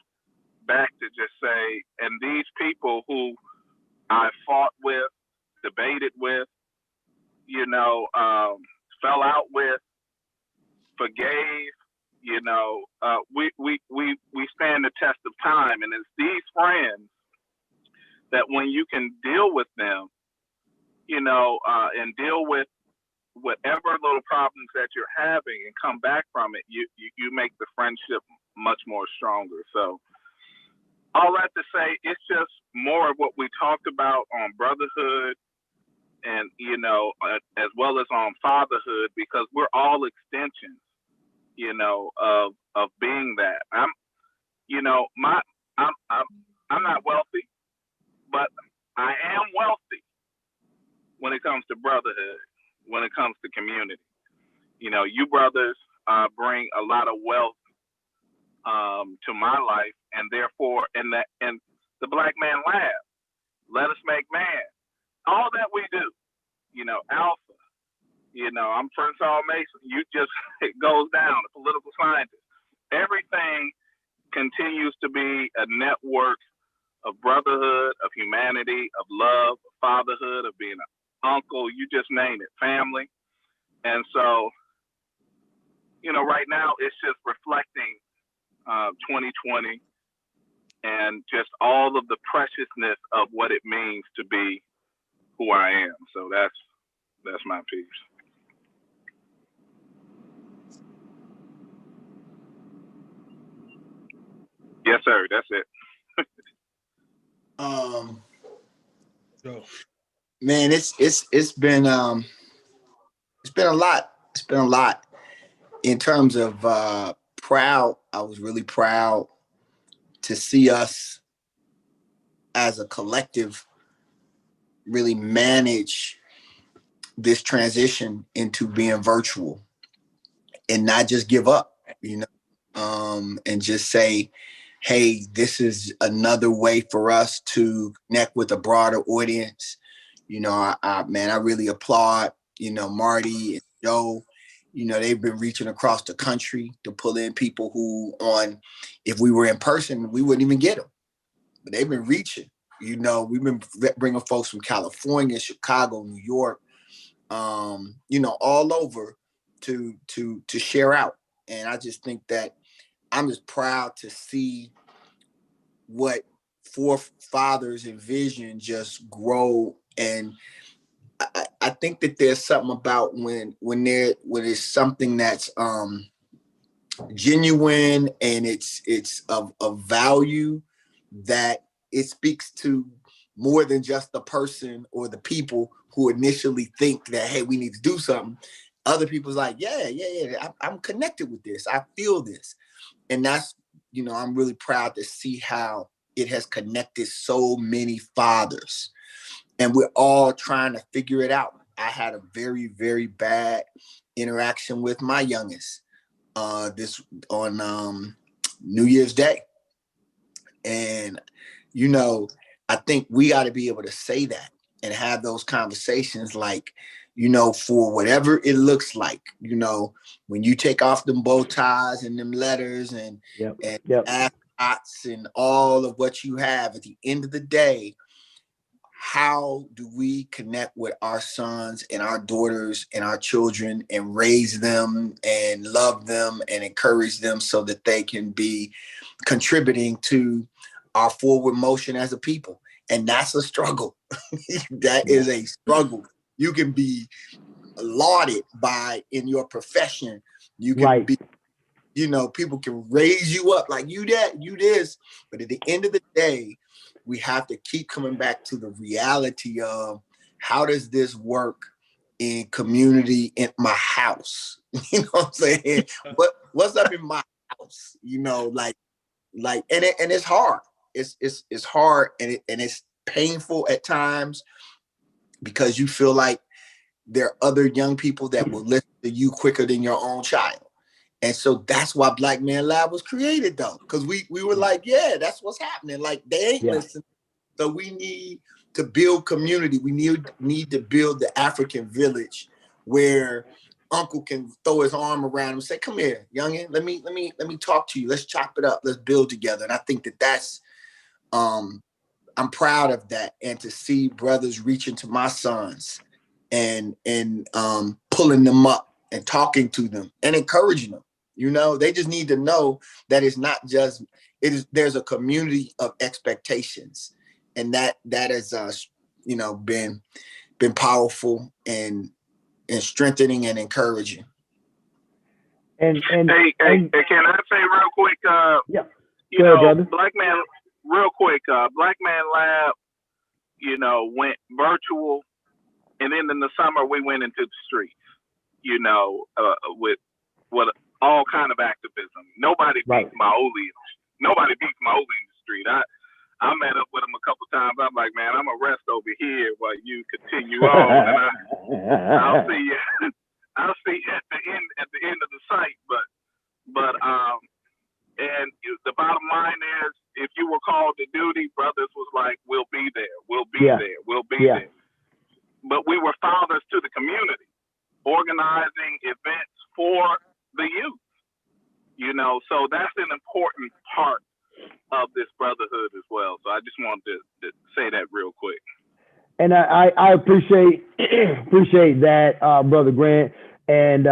back to just say, and these people who I fought with, debated with, fell out with, forgave, we stand the test of time. And it's these friends that when you can deal with them, and deal with whatever little problems that you're having and come back from it, you make the friendship much more stronger. So all that to say, it's just more of what we talked about on brotherhood and, as well as on fatherhood, because we're all extensions, of being that. I'm not wealthy, but I am wealthy when it comes to brotherhood, when it comes to community. You brothers bring a lot of wealth to my life, and therefore, and the Black Man Lab, let us make man, all that we do, Alpha, I'm Prince Hall Mason, it goes down, a political scientist, everything continues to be a network of brotherhood, of humanity, of love, of fatherhood, of being an uncle, you just name it, family. And so, right now it's just reflecting 2020 and just all of the preciousness of what it means to be who I am. So that's my piece. Yes, sir. That's it. Man, it's been a lot. It's been a lot in terms of proud. I was really proud to see us as a collective really manage this transition into being virtual and not just give up, and just say, hey, this is another way for us to connect with a broader audience. I really applaud, Marty and Joe. They've been reaching across the country to pull in people who if we were in person, we wouldn't even get them. But they've been reaching. We've been bringing folks from California, Chicago, New York, all over to share out. And I just think that I'm just proud to see what forefathers envision just grow. And I think that there's something about when it's something that's genuine and it's of value, that it speaks to more than just the person or the people who initially think that, hey, we need to do something. Other people's like, yeah, I'm connected with this. I feel this. And that's, I'm really proud to see how it has connected so many fathers. And we're all trying to figure it out. I had a very, very bad interaction with my youngest on New Year's Day. And, I think we got to be able to say that and have those conversations, like, you know, for whatever it looks like, you know, when you take off them bow ties and them letters and ascots and all of what you have, at the end of the day, how do we connect with our sons and our daughters and our children and raise them and love them and encourage them so that they can be contributing to our forward motion as a people? And that's a struggle. That is a struggle. You can be lauded in your profession. You can be, you know, people can raise you up like, you that, you this. But at the end of the day, we have to keep coming back to the reality of, how does this work in community in my house? You know what I'm saying? What's up in my house? You know, like, and it's hard. It's hard, and it's painful at times, because you feel like there are other young people that will listen to you quicker than your own child. And so that's why Black Man Lab was created, though, because we were like, yeah, that's what's happening. Like, they ain't listening. So we need to build community. We need to build the African village where uncle can throw his arm around him and say, come here, youngin, let me talk to you. Let's chop it up. Let's build together. And I think that's I'm proud of that. And to see brothers reaching to my sons and pulling them up and talking to them and encouraging them. You know, they just need to know that it's not just, there's a community of expectations, and that has you know, been powerful and strengthening and encouraging. And can I say real quick? You go know, ahead, brother. Black Man, real quick. Black Man Lab, you know, went virtual, and then in the summer we went into the streets. You know, with all kind of activism. Nobody beats Mawuli. Nobody beats Mawuli in the street. I met up with him a couple times. I'm like, man, I'm gonna rest over here while you continue on, and I'll see you. I'll see you at the end of the site. But and the bottom line is, if you were called to duty, brothers was like, we'll be there. We'll be there. We'll be there. But we were fathers to the community, organizing events for the youth, you know, so that's an important part of this brotherhood as well. So I just wanted to say that real quick. And I appreciate that, Brother Grant. And,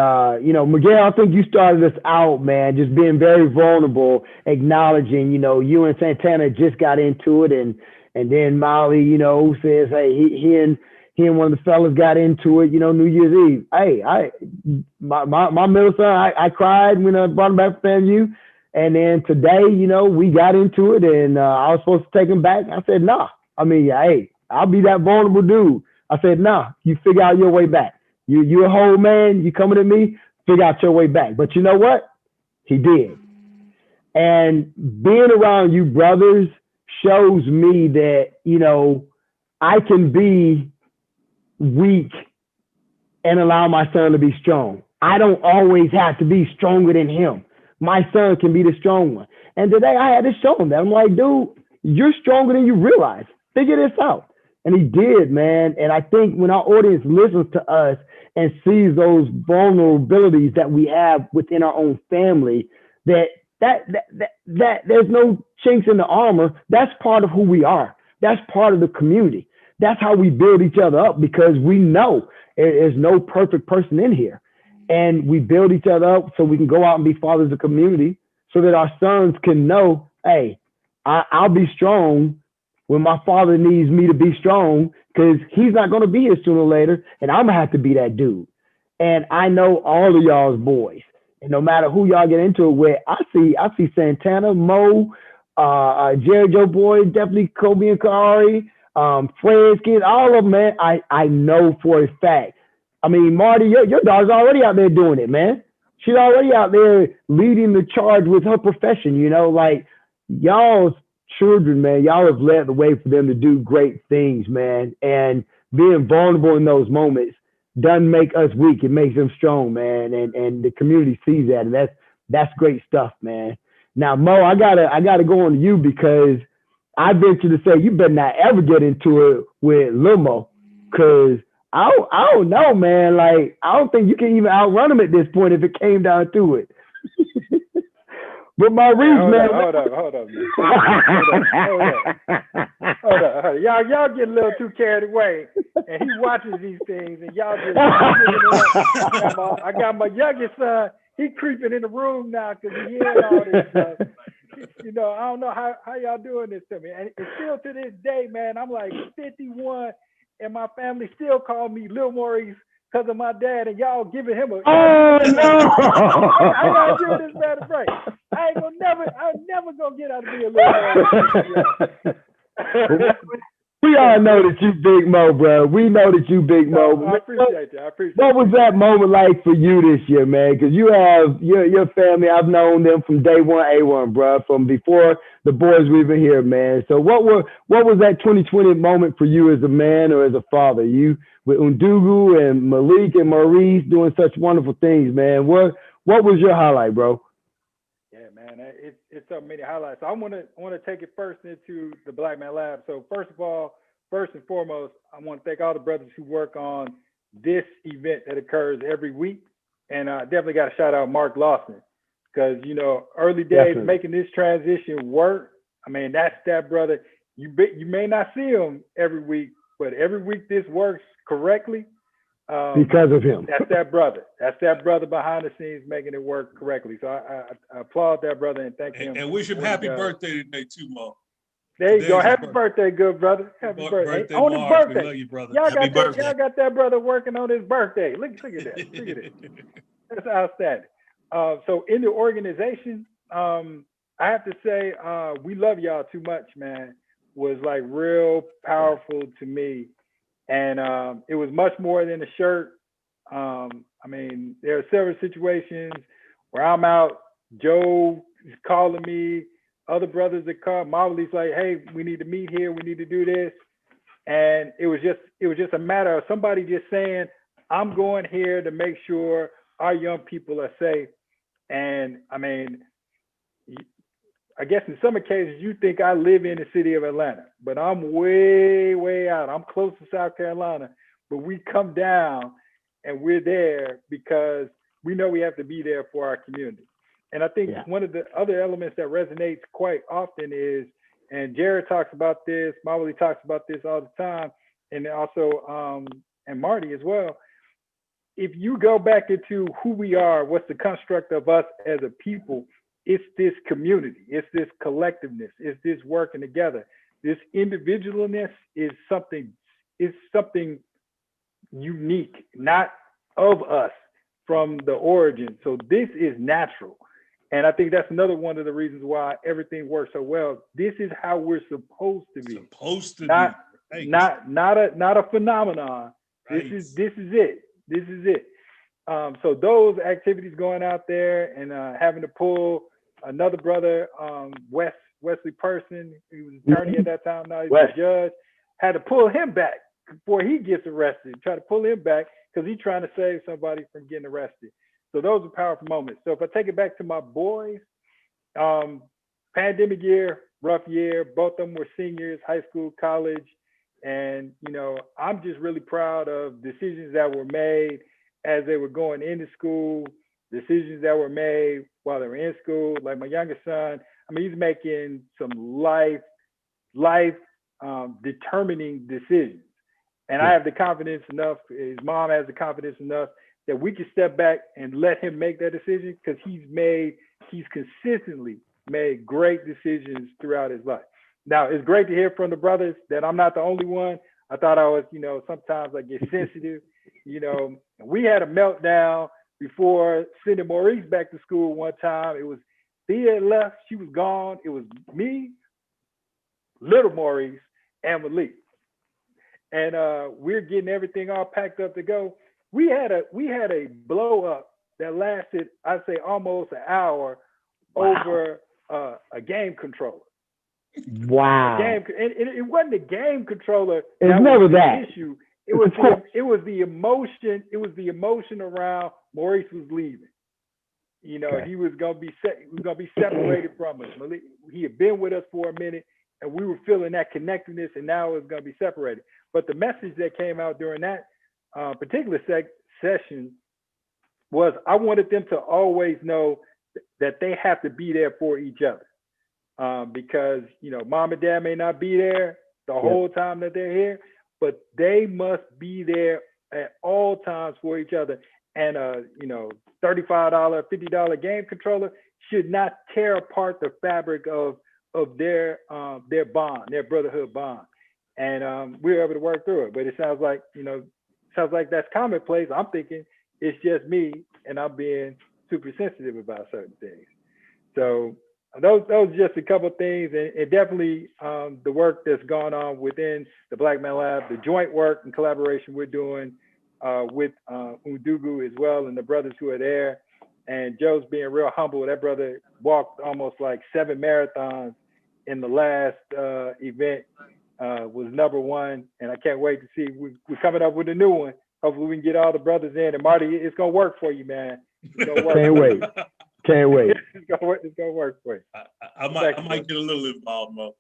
you know, Miguel, I think you started us out, man, just being very vulnerable, acknowledging, you know, you and Santana just got into it. And then Mawuli, you know, says, hey, he and one of the fellas got into it, you know, New Year's Eve. Hey, my middle son, I cried when I brought him back from FAMU. And then today, you know, we got into it, and I was supposed to take him back. I said, nah. I mean, hey, I'll be that vulnerable dude. I said, nah, you figure out your way back. You're a whole man. You coming at me, figure out your way back. But you know what? He did. And being around you brothers shows me that, you know, I can be weak and allow my son to be strong. I don't always have to be stronger than him. My son can be the strong one. And today I had to show him that. I'm like, dude, you're stronger than you realize. Figure this out. And he did, man. And I think when our audience listens to us and sees those vulnerabilities that we have within our own family, that there's no chinks in the armor. That's part of who we are. That's part of the community. That's how we build each other up, because we know there's no perfect person in here. And we build each other up so we can go out and be fathers of community, so that our sons can know, hey, I'll be strong when my father needs me to be strong, because he's not going to be here sooner or later, and I'm going to have to be that dude. And I know all of y'all's boys. And no matter who y'all get into it with, I see Santana, Mo, Jarrod, Joe Boy, definitely Kobe and Kari, Fred's kids, all of them, man. I know for a fact. I mean, Marty, your daughter's already out there doing it, man. She's already out there leading the charge with her profession, you know, like y'all's children, man, y'all have led the way for them to do great things, man. And being vulnerable in those moments doesn't make us weak. It makes them strong, man. And the community sees that. And that's great stuff, man. Now, Mo, I gotta go on to you, because I venture to say you better not ever get into it with Limo, because I don't know, man. Like, I don't think you can even outrun him at this point if it came down to it. But Maurice, man. Hold up, man. Hold up. Y'all get a little too carried away, and he watches these things, and y'all just I got my youngest son. He creeping in the room now because he hearing all this stuff. You know, I don't know how y'all doing this to me, and still to this day, man, I'm like 51, and my family still call me Lil Maurice because of my dad, and y'all giving him a. Oh no! I gotta give this man a break. I'm never gonna get out of being a Lil Maurice. We all know that you Big Mo, bro. We know that you Big Mo. I appreciate that. What was that moment like for you this year, man? Because you have your family. I've known them from day one, A1, bro, from before the boys were even here, man. So what was that 2020 moment for you as a man or as a father? You with Undugu and Malik and Maurice doing such wonderful things, man. What was your highlight, bro? Yeah, man, it's so many highlights. So I want to take it first into the Black Man Lab. So first and foremost, I want to thank all the brothers who work on this event that occurs every week, and I definitely got to shout out Mark Lawson, because you know, early days Definitely. making this transition work. I mean, that's that brother. You may not see him every week, but every week this works correctly. Because of him. That's that brother. That's that brother behind the scenes making it work correctly. So I applaud that brother and thank him. And wish him happy birthday today too, Mo. There you go. Happy birthday, good brother. Happy birthday. On his birthday. We love you, brother. Y'all Happy got birthday. y'all got that brother working on his birthday. Look at that. Look at it. That's outstanding. So in the organization, I have to say, we love y'all too much, man. Was like real powerful to me. And it was much more than a shirt. I mean, there are several situations where I'm out, Joe is calling me, other brothers that call, Mawuli's like, hey, we need to meet here, we need to do this. And it was just a matter of somebody just saying, I'm going here to make sure our young people are safe. And I mean, I guess in some occasions you think I live in the city of Atlanta, but I'm way, way out. I'm close to South Carolina, but we come down and we're there because we know we have to be there for our community. And I think one of the other elements that resonates quite often is, and Jarrod talks about this, Mawuli talks about this all the time, and also and Marty as well. If you go back into who we are, what's the construct of us as a people, it's this community, it's this collectiveness, it's this working together. This individualness is something unique, not of us from the origin. So this is natural. And I think that's another one of the reasons why everything works so well. This is how we're supposed to be. Not a phenomenon. Right. This is it. This is it. So those activities going out there and having to pull another brother, Wesley Person, he was an attorney at that time, now he's a judge, had to pull him back before he gets arrested, try to pull him back because he's trying to save somebody from getting arrested. So those are powerful moments. So if I take it back to my boys, pandemic year, rough year, both of them were seniors, high school, college. And, you know, I'm just really proud of decisions that were made as they were going into school, decisions that were made while they were in school. Like my youngest son, I mean, he's making some life determining decisions. And I have the confidence enough, his mom has the confidence enough that we can step back and let him make that decision because he's consistently made great decisions throughout his life. Now, it's great to hear from the brothers that I'm not the only one. I thought I was, you know, sometimes I get sensitive. You know, we had a meltdown before sending Maurice back to school one time. It was Thea had left, she was gone. It was me, little Maurice, and Malik. And we're getting everything all packed up to go. We had a blow up that lasted, I'd say, almost an hour over a game controller. Wow. It wasn't a game controller. It's never that issue. It was the emotion. It was the emotion around Maurice was leaving. You know, he was gonna be separated from us. He had been with us for a minute, and we were feeling that connectedness, and now it's going to be separated. But the message that came out during that particular session was, I wanted them to always know that they have to be there for each other, because mom and dad may not be there the whole time that they're here, but they must be there at all times for each other. And $35, $50 game controller should not tear apart the fabric of their bond, their brotherhood bond. And we were able to work through it. But it sounds like that's commonplace. I'm thinking it's just me, and I'm being super sensitive about certain things. So those are just a couple of things, and definitely the work that's gone on within the Black Man Lab, the joint work and collaboration we're doing with Undugu as well, and the brothers who are there. And Joe's being real humble. That brother walked almost like 7 marathons in the last event, was #1, and I can't wait to see. We're coming up with a new one. Hopefully we can get all the brothers in. And Marty, it's gonna work for you, man. Can't wait. Can't wait. It's gonna work for you. I might get a little involved, Mo.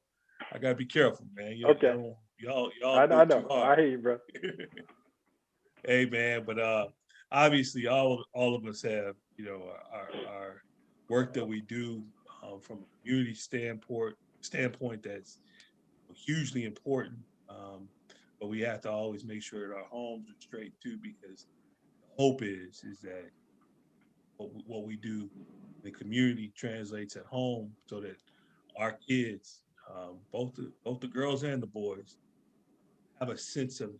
I gotta be careful, man. Okay. Y'all. I know. I hear you, bro. Hey, man, but obviously all of us have, our work that we do from a community standpoint that's hugely important. But we have to always make sure that our homes are straight too, because the hope is that what we do in the community translates at home, so that our kids, both the girls and the boys, have a sense of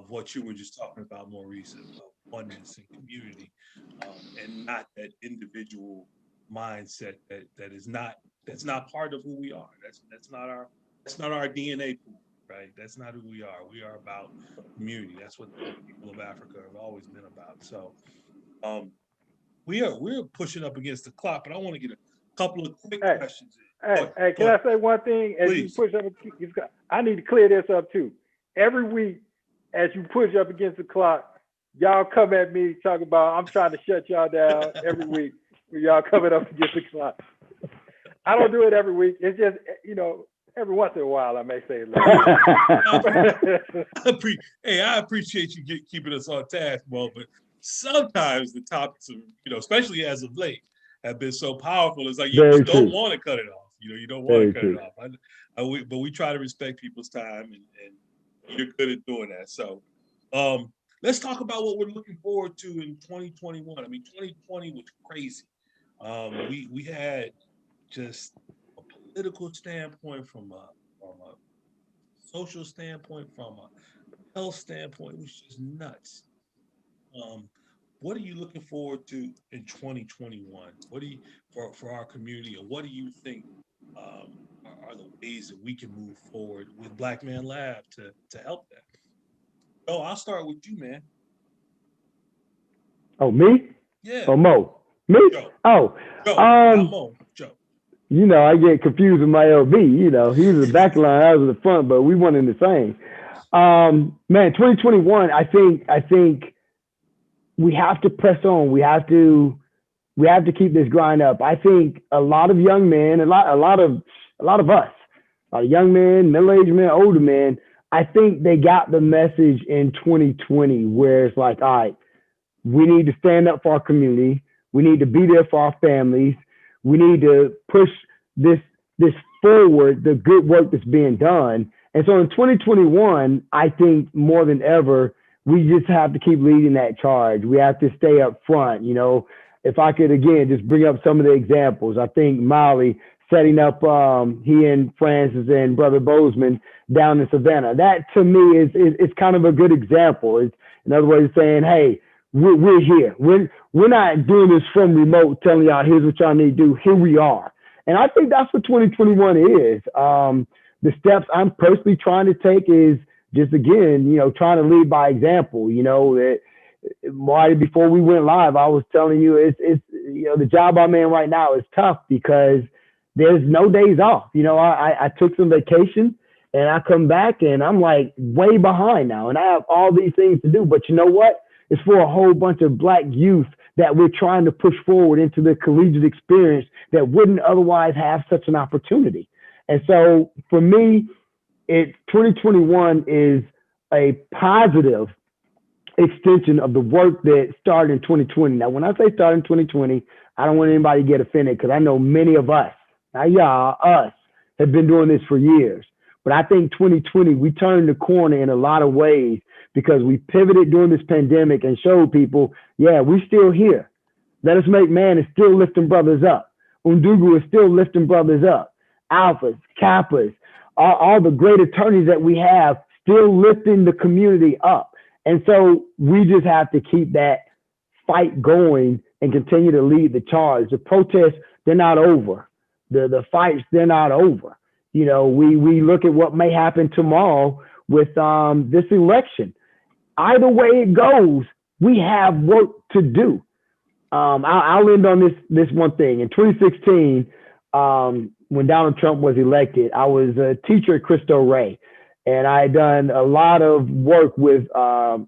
what you were just talking about, Maurice, of oneness and community, and not that individual mindset that's not part of who we are. That's not our DNA pool, right? That's not who we are. We are about community. That's what the people of Africa have always been about. So we're pushing up against the clock, but I want to get a couple of quick questions in. Hey, can I say one thing? As Please. you push up, I need to clear this up too. Every week, as you push up against the clock, y'all come at me talking about I'm trying to shut y'all down every week when y'all coming up against the clock. I don't do it every week. It's just, every once in a while I may say it. I appreciate you keeping us on task, Mo, but sometimes the topics of, especially as of late, have been so powerful. It's like you just don't want to cut it off. You don't want to cut it off. But we try to respect people's time, and you're good at doing that. So let's talk about what we're looking forward to in 2021. I mean, 2020 was crazy. We had just a political standpoint, from a social standpoint, from a health standpoint, it was just nuts. What are you looking forward to in 2021? What do you for our community, and what do you think are the ways that we can move forward with Black Man Lab to help that? Oh, I'll start with you, man. Oh, me? Yeah. Oh, Mo? Me? Joe. Oh. Joe, not Mo. Joe. I get confused with my LB. He was the back line, I was in the front, but we one in the same. Man, 2021, I think we have to press on. We have to keep this grind up. I think a lot of young men, a lot of us, a lot of young men, middle-aged men, older men, I think they got the message in 2020 where it's like, all right, we need to stand up for our community. We need to be there for our families. We need to push this forward, the good work that's being done. And so in 2021, I think more than ever, we just have to keep leading that charge. We have to stay up front. If I could, again, just bring up some of the examples. I think Mawuli setting up, he and Francis and Brother Bozeman down in Savannah. That, to me, is kind of a good example. It's, in other words, saying, hey, we're here. We're not doing this from remote, telling y'all, here's what y'all need to do. Here we are. And I think that's what 2021 is. The steps I'm personally trying to take is just, again, trying to lead by example. That Marty, before we went live, I was telling you, it's the job I'm in right now is tough because there's no days off. I took some vacation and I come back and I'm like way behind now, and I have all these things to do. But you know what? It's for a whole bunch of Black youth that we're trying to push forward into the collegiate experience that wouldn't otherwise have such an opportunity. And so for me, 2021 is a positive extension of the work that started in 2020. Now, when I say started in 2020, I don't want anybody to get offended because I know many of us, now y'all, us, have been doing this for years. But I think 2020, we turned the corner in a lot of ways because we pivoted during this pandemic and showed people, yeah, we still here. Let Us Make Man is still lifting brothers up. Undugu is still lifting brothers up. Alphas, Kappas, all the great attorneys that we have still lifting the community up. And so we just have to keep that fight going and continue to lead the charge. The protests, they're not over. The fights, they're not over. You know, we look at what may happen tomorrow with this election. Either way it goes, we have work to do. I'll end on this one thing. In 2016, when Donald Trump was elected, I was a teacher at Cristo Rey, and I had done a lot of work with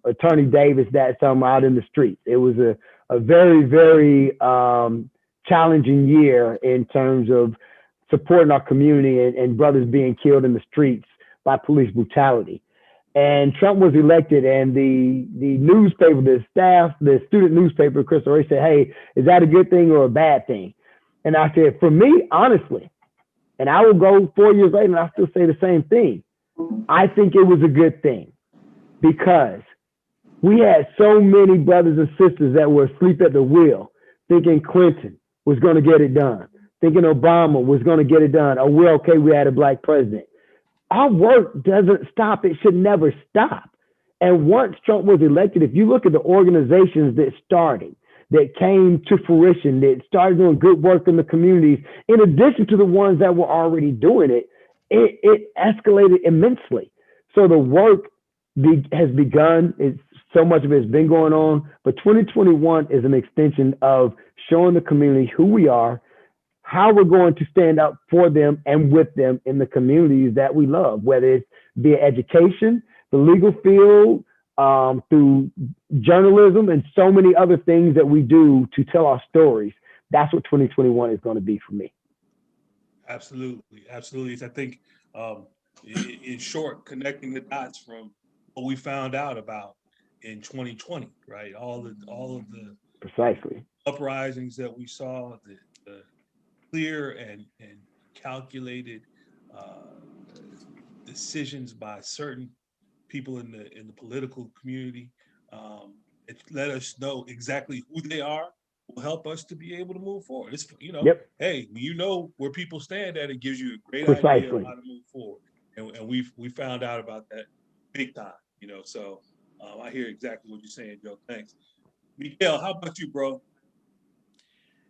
Attorney Davis that summer out in the streets. It was a very, very challenging year in terms of supporting our community and brothers being killed in the streets by police brutality. And Trump was elected, and the newspaper, the student newspaper, Cristo Rey, said, "Hey, is that a good thing or a bad thing?" And I said, for me, honestly, and I will go 4 years later and I still say the same thing. I think it was a good thing because we had so many brothers and sisters that were asleep at the wheel, thinking Clinton was going to get it done, thinking Obama was going to get it done. Oh, we're okay, we had a black president. Our work doesn't stop. It should never stop. And once Trump was elected, if you look at the organizations that started, that came to fruition, that started doing good work in the communities, in addition to the ones that were already doing it, it escalated immensely. So the work has begun. So much of it has been going on, but 2021 is an extension of showing the community who we are, how we're going to stand up for them and with them in the communities that we love, whether it's via education, the legal field, through journalism, and so many other things that we do to tell our stories. That's what 2021 is going to be for me. Absolutely. Absolutely. I think, in short, connecting the dots from what we found out about in 2020, right? All of the precisely uprisings that we saw, the clear and calculated decisions by certain people in the political community. It let us know exactly who they are, will help us to be able to move forward. It's, Yep. Hey, when you know where people stand at, it gives you a great Precisely. idea of how to move forward. And we found out about that big time, so I hear exactly what you're saying, Joe. Thanks. Miguel, how about you, bro?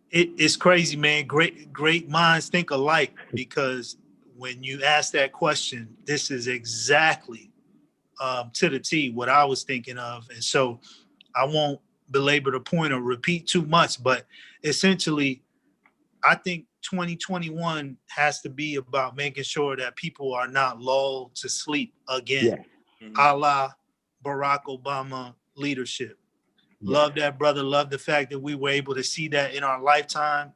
It's crazy, man. Great minds think alike, because when you ask that question, this is exactly to the T what I was thinking of. And so I won't belabor the point or repeat too much, but essentially, I think 2021 has to be about making sure that people are not lulled to sleep again, a la Barack Obama leadership. Love that, brother. Love the fact that we were able to see that in our lifetime.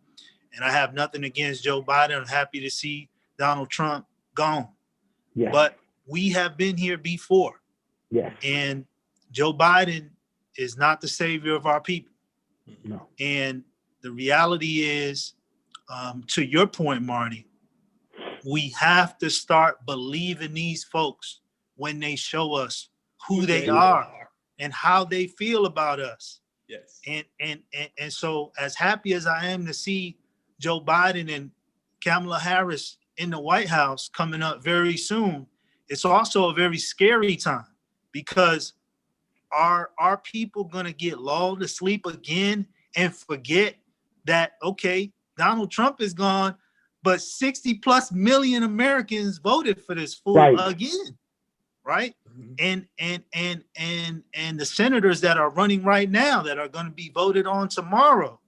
And I have nothing against Joe Biden. I'm happy to see Donald Trump gone. But we have been here before. And Joe Biden is not the savior of our people. No. And the reality is, to your point, Marty, we have to start believing these folks when they show us who they are and how they feel about us. Yes. And so, as happy as I am to see Joe Biden and Kamala Harris in the White House coming up very soon, it's also a very scary time, because are people going to get lulled to sleep again and forget that, okay, Donald Trump is gone, but 60 plus million Americans voted for this fool again, right? And the senators that are running right now that are going to be voted on tomorrow,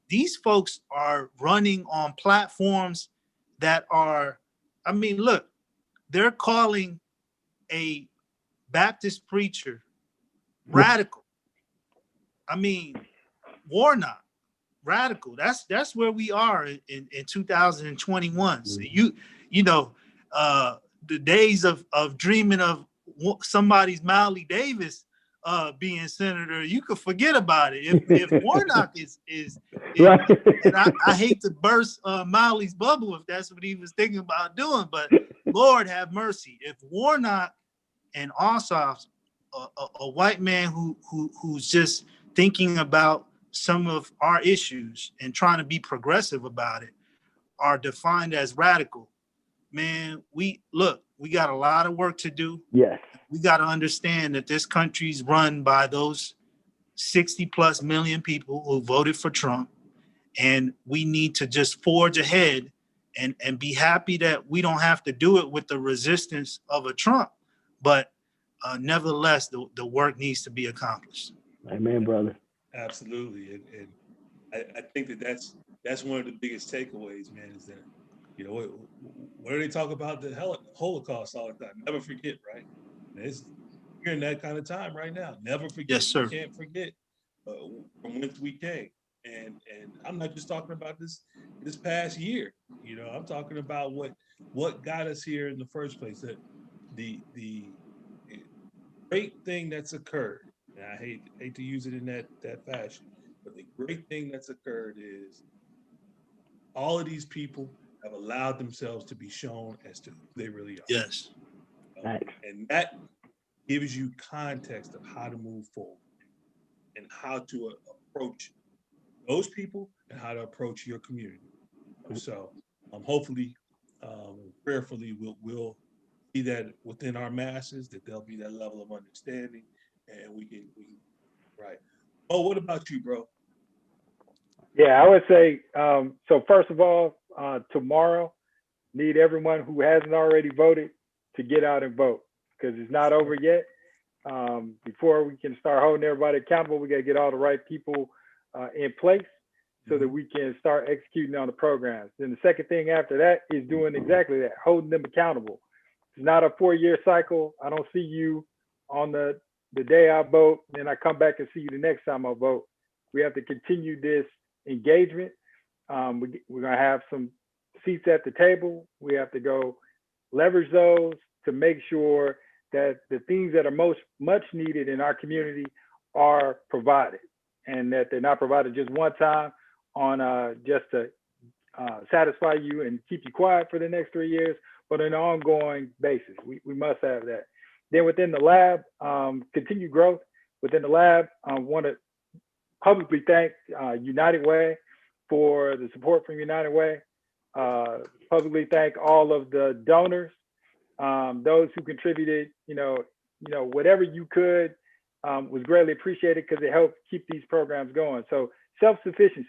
these folks are running on platforms that are, I mean, look, they're calling a Baptist preacher radical. I mean, Warnock, radical. That's where we are in 2021. So you know, the days of dreaming of somebody's Mawuli Davis being senator, you could forget about it. If Warnock is Right. and I hate to burst Mawuli's bubble if that's what he was thinking about doing, but Lord have mercy. If Warnock and Ossoff's a white man who's just thinking about some of our issues and trying to be progressive about it are defined as radical, man, we got a lot of work to do. Yes. We got to understand that this country's run by those 60 plus million people who voted for Trump. And we need to just forge ahead and be happy that we don't have to do it with the resistance of a Trump. But nevertheless, the work needs to be accomplished. Amen, brother. Absolutely. And I think that's one of the biggest takeaways, man, is that, you know, what do they talk about the Holocaust all the time? Never forget, right? We're in that kind of time right now. Never forget. Yes, sir. We can't forget from whence we came. And I'm not just talking about this past year. You know, I'm talking about what got us here in the first place. That the great thing that's occurred, and I hate to use it in that fashion, but the great thing that's occurred is all of these people have allowed themselves to be shown as to who they really are. Yes. And that gives you context of how to move forward and how to approach those people and how to approach your community. So hopefully, prayerfully, we'll see that within our masses, that there'll be that level of understanding, and we can right. Oh, what about you, bro? Yeah, I would say, so first of all, tomorrow, need everyone who hasn't already voted to get out and vote, because it's not over yet. Before we can start holding everybody accountable, we got to get all the right people in place so that we can start executing on the programs. Then the second thing after that is doing exactly that, holding them accountable. It's not a 4-year cycle. I don't see you on the day I vote, then I come back and see you the next time I vote. We have to continue this engagement. We're gonna have some seats at the table. We have to go leverage those to make sure that the things that are much needed in our community are provided, and that they're not provided just one time on just to satisfy you and keep you quiet for the next 3 years, but on an ongoing basis. We must have that. Then within the lab, continued growth within the lab. I want to publicly thank United Way for the support from United Way. Publicly thank all of the donors, those who contributed. You know, whatever you could was greatly appreciated, because it helped keep these programs going. So self-sufficiency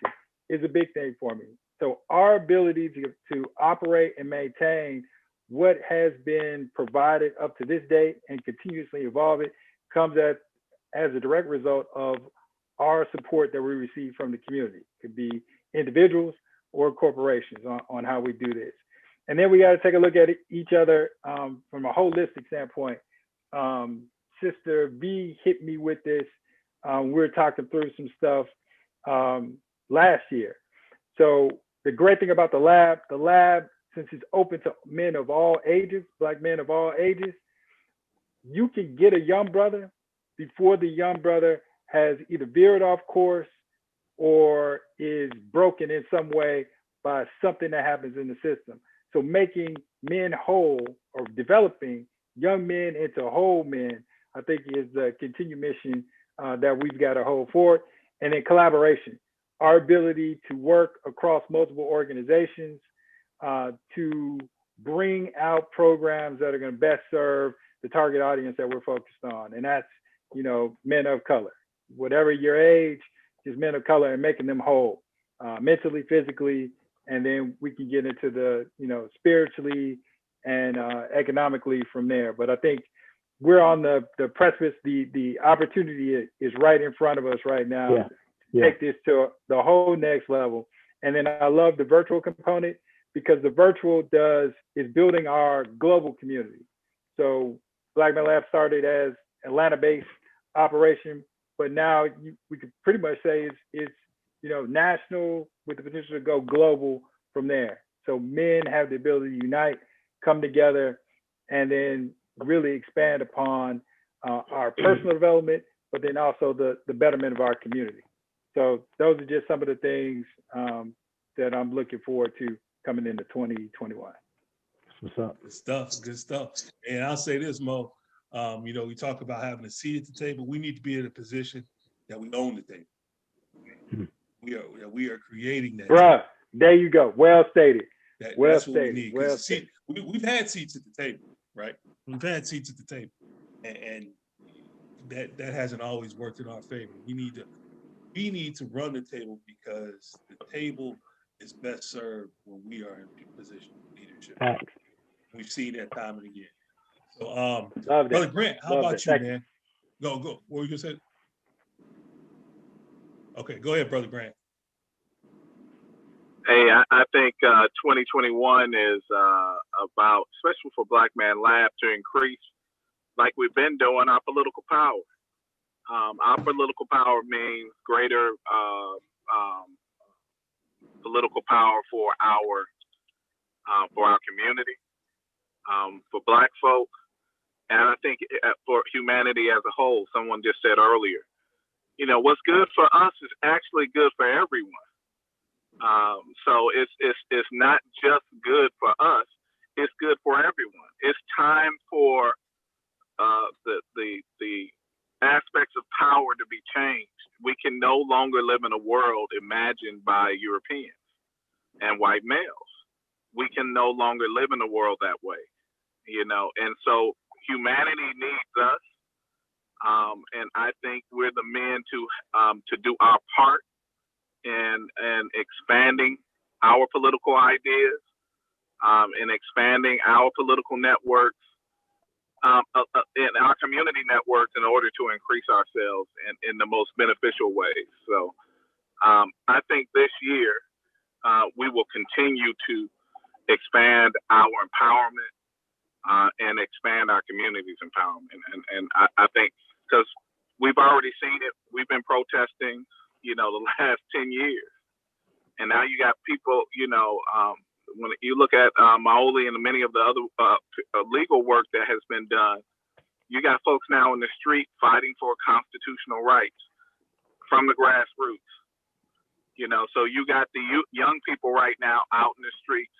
is a big thing for me. So our ability to operate and maintain what has been provided up to this date and continuously evolve it comes as a direct result of our support that we receive from the community. It could be individuals or corporations on how we do this. And then we got to take a look at each other from a holistic standpoint. Sister V hit me with this. We were talking through some stuff last year. So the great thing about the lab, since it's open to men of all ages, Black men of all ages, you can get a young brother before the young brother has either veered off course or is broken in some way by something that happens in the system. So making men whole, or developing young men into whole men, I think is the continued mission that we've got to hold forward. And then collaboration, our ability to work across multiple organizations to bring out programs that are going to best serve the target audience that we're focused on. And that's, you know, men of color, whatever your age, just men of color, and making them whole, mentally, physically, and then we can get into the, you know, spiritually and economically from there. But I think we're on the precipice. The opportunity is right in front of us right now. Yeah. Yeah. Take this to the whole next level. And then I love the virtual component, because the virtual is building our global community. So Black Men Lab started as Atlanta-based operation, but now we could pretty much say it's national with the potential to go global from there. So men have the ability to unite, come together, and then really expand upon our personal development, but then also the betterment of our community. So those are just some of the things that I'm looking forward to coming into 2021. What's up? Good stuff. Good stuff. And I'll say this, Mo. We talk about having a seat at the table. We need to be in a position that we own the table. We are creating that. Bruh, there you go. Well stated. That's Well what we stated. need. Well See, we've had seats at the table, right? We've had seats at the table, and that hasn't always worked in our favor. We need to run the table because the table is best served when we are in position of leadership. Facts. We've seen that time and again. So, Love Brother that. Grant, how Love about that. you, Thank man? Go. What were you gonna say? Okay, go ahead, Brother Grant. Hey, I think 2021 is about, especially for Black Man Lab, to increase, like we've been doing, our political power. Our political power means greater political power for our community, for Black folk, and I think for humanity as a whole. Someone just said earlier, what's good for us is actually good for everyone. So it's not just good for us; it's good for everyone. It's time for the aspects of power to be changed. We can no longer live in a world imagined by Europeans and white males. We can no longer live in a world that way, and so humanity needs us. And I think we're the men to do our part in expanding our political ideas, and expanding our political networks, in our community networks, in order to increase ourselves in the most beneficial ways. So I think this year we will continue to expand our empowerment and expand our community's empowerment. And I think, because we've already seen it, we've been protesting, the last 10 years. And now you got people, when you look at Mawuli and many of the other legal work that has been done, you got folks now in the street fighting for constitutional rights from the grassroots. So you got the young people right now out in the streets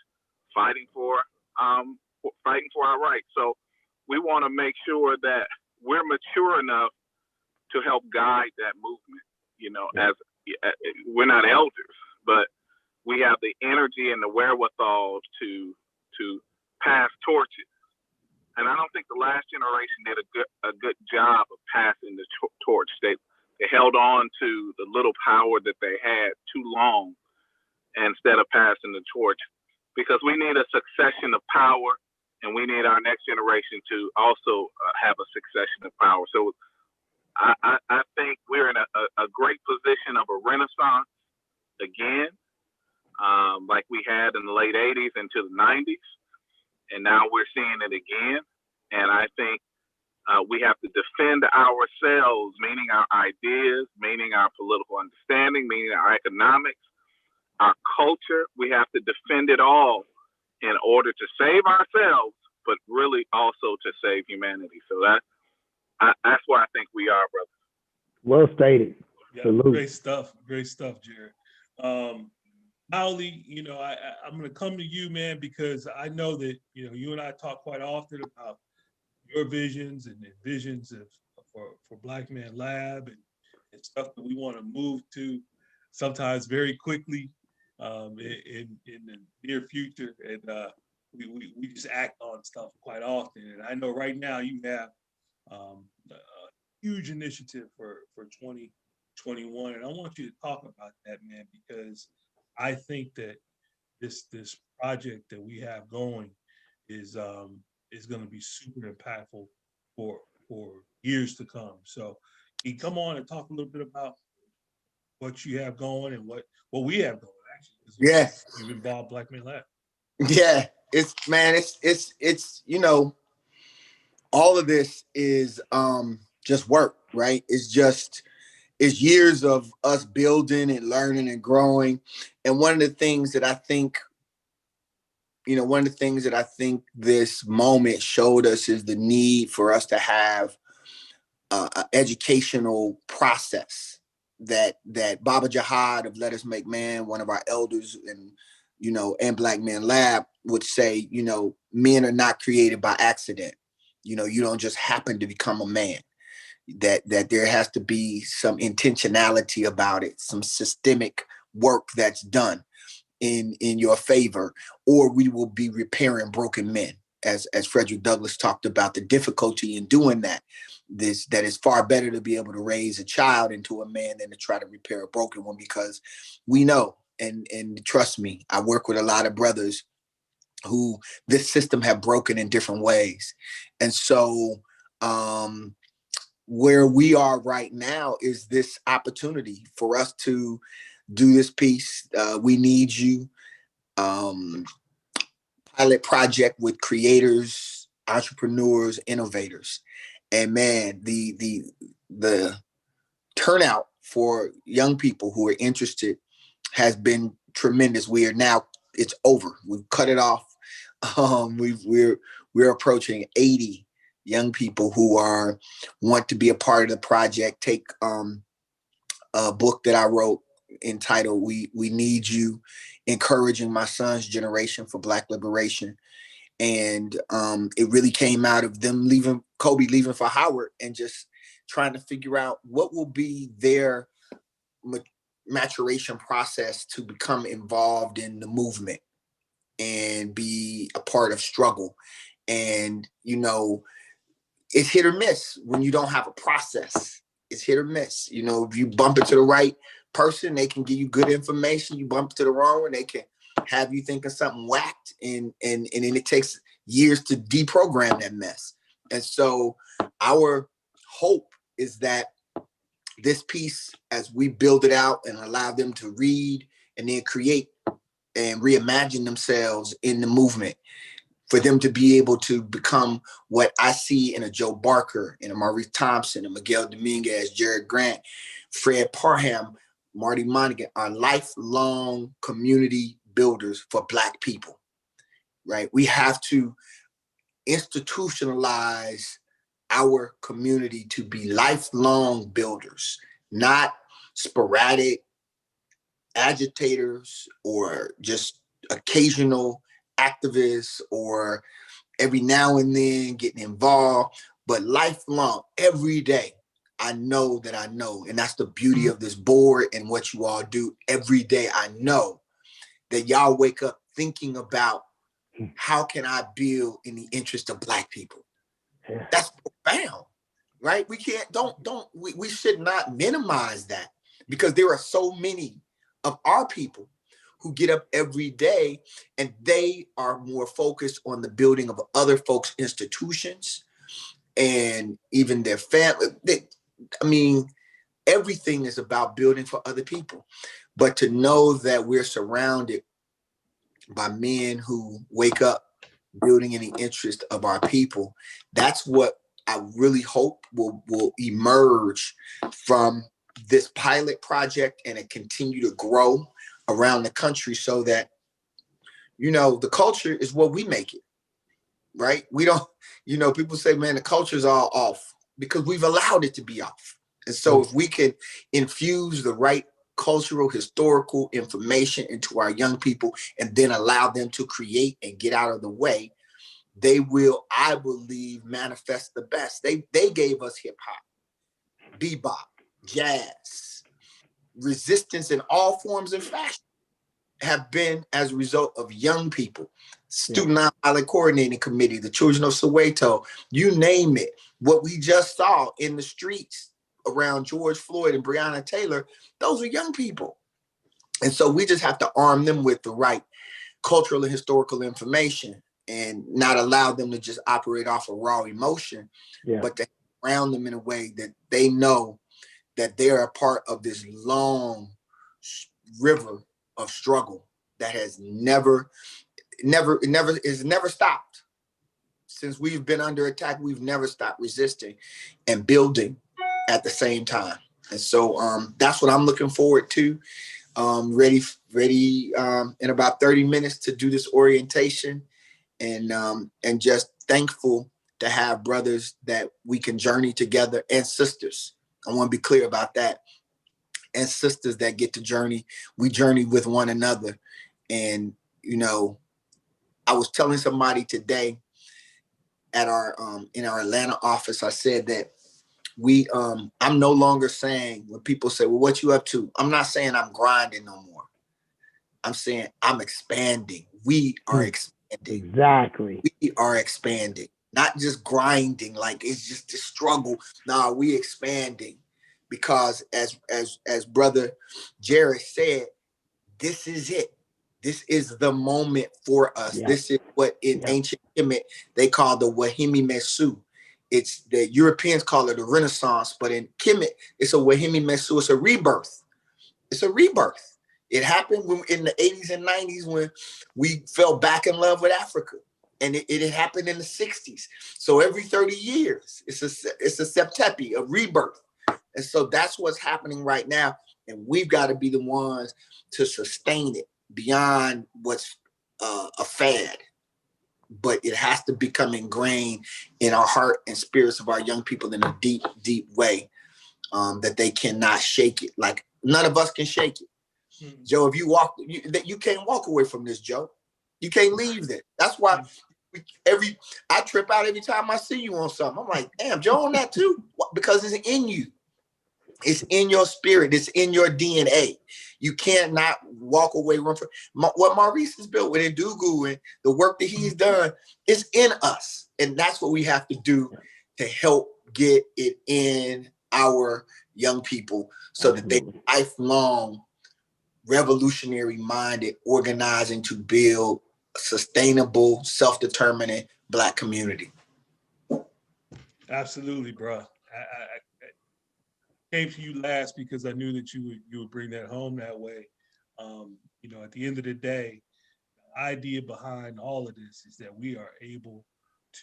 fighting for our rights. So we want to make sure that we're mature enough to help guide that movement. As we're not elders, but we have the energy and the wherewithal to pass torches. And I don't think the last generation did a good job of passing the torch. They held on to the little power that they had too long instead of passing the torch, because we need a succession of power, and we need our next generation to also have a succession of power. So I think we're in a great position of a renaissance again, like we had in the late 80s into the 90s. And now we're seeing it again. And I think we have to defend ourselves, meaning our ideas, meaning our political understanding, meaning our economics, our culture. We have to defend it all in order to save ourselves, but really also to save humanity. So that's where I think we are, brother. Well stated. Yeah, Salute. great stuff, Jarrod. Mawuli, I'm going to come to you, man, because I know that you and I talk quite often about your visions and the visions for Black Man Lab and stuff that we want to move to, sometimes very quickly, in the near future, and we just act on stuff quite often. And I know right now you have a huge initiative for 2021, and I want you to talk about that, man, because I think that this project that we have going is going to be super impactful for years to come. So, can you come on and talk a little bit about what you have going and what we have going, actually? Yeah, You've involved Black Man Lab. yeah. It's all of this is just work, right? It's it's years of us building and learning and growing. And one of the things that I think, this moment showed us is the need for us to have an educational process that Baba Jihad of Let Us Make Man, one of our elders and Black Men Lab would say, men are not created by accident. You don't just happen to become a man. That there has to be some intentionality about it, some systemic work that's done in your favor, or we will be repairing broken men. As Frederick Douglass talked about the difficulty in doing that. That is far better to be able to raise a child into a man than to try to repair a broken one, because we know, and trust me, I work with a lot of brothers who this system have broken in different ways. And so where we are right now is this opportunity for us to do this piece. We Need You pilot project with creators, entrepreneurs, innovators. And man, the turnout for young people who are interested has been tremendous. It's over. We've cut it off. We're approaching 80 young people who want to be a part of the project. Take a book that I wrote entitled We Need You, Encouraging My Son's Generation for Black Liberation. And it really came out of them Kobe leaving for Howard and just trying to figure out what will be their maturation process to become involved in the movement and be a part of struggle. And, it's hit or miss when you don't have a process. It's hit or miss. If you bump into the right person, they can give you good information. You bump to the wrong one, they can have you thinking something whacked, and then it takes years to deprogram that mess. And so our hope is that this piece, as we build it out and allow them to read and then create and reimagine themselves in the movement, for them to be able to become what I see in a Joe Barker, in a Maurice Thompson, a Miguel Dominguez, Jarrod Grant, Fred Parham, Marty Monegain, are lifelong community builders for Black people, right? We have to institutionalize our community to be lifelong builders, not sporadic agitators or just occasional activists or every now and then getting involved, but lifelong, every day. I know that I know, and that's the beauty of this board and what you all do every day. I know that y'all wake up thinking about how can I build in the interest of Black people. Yeah. That's profound, right? We can't, we should not minimize that, because there are so many of our people who get up every day and they are more focused on the building of other folks' institutions and even their family. Everything is about building for other people. But to know that we're surrounded by men who wake up building in the interest of our people, that's what I really hope will emerge from this pilot project, and it continue to grow around the country, so that, the culture is what we make it, right? We don't, people say, man, the culture is all off, because we've allowed it to be off. And so if we can infuse the right cultural, historical information into our young people and then allow them to create and get out of the way, they will, I believe, manifest the best. They gave us hip hop, bebop, jazz, resistance in all forms and fashion have been as a result of young people. Student Nonviolent Coordinating Committee, the Children of Soweto, you name it. What we just saw in the streets around George Floyd and Breonna Taylor, those are young people. And so we just have to arm them with the right cultural and historical information and not allow them to just operate off of raw emotion, but to ground them in a way that they know that they're a part of this long river of struggle that has never stopped. Since we've been under attack, we've never stopped resisting and building at the same time. And so that's what I'm looking forward to. Ready in about 30 minutes to do this orientation, and just thankful to have brothers that we can journey together, and sisters. I want to be clear about that. And sisters that get to journey. We journey with one another. And, you know, I was telling somebody today at our in our Atlanta office, I said that I'm no longer saying, when people say, well, what you up to? I'm not saying I'm grinding no more. I'm saying I'm expanding. We are expanding. Exactly. We are expanding, not just grinding like it's just a struggle. Nah, we expanding, because as brother Jarrod said, this is it. This is the moment for us. Yep. This is what in ancient Kemet they call the Wahimi Mesu. It's the Europeans call it a Renaissance, but in Kemet it's a Wahimi Mesu. It's a rebirth. It's a rebirth. It happened in the 80s and 90s when we fell back in love with Africa, and it happened in the 60s. So every 30 years, it's a septepi, a rebirth. And so that's what's happening right now. And we've got to be the ones to sustain it beyond what's a fad. But it has to become ingrained in our heart and spirits of our young people in a deep, deep way, that they cannot shake it. Like none of us can shake it. Joe, if you walk, you can't walk away from this, Joe. You can't leave that. That's why I trip out every time I see you on something. I'm like, damn, Joe on that too? Because it's in you. It's in your spirit. It's in your DNA. You can't not walk away. Run from what Maurice has built with Ndugu and the work that he's done is in us. And that's what we have to do to help get it in our young people so that they lifelong revolutionary minded, organizing to build a sustainable, self-determining Black community. Absolutely, bro. I came to you last because I knew that you would bring that home that way. You know, at the end of the day, the idea behind all of this is that we are able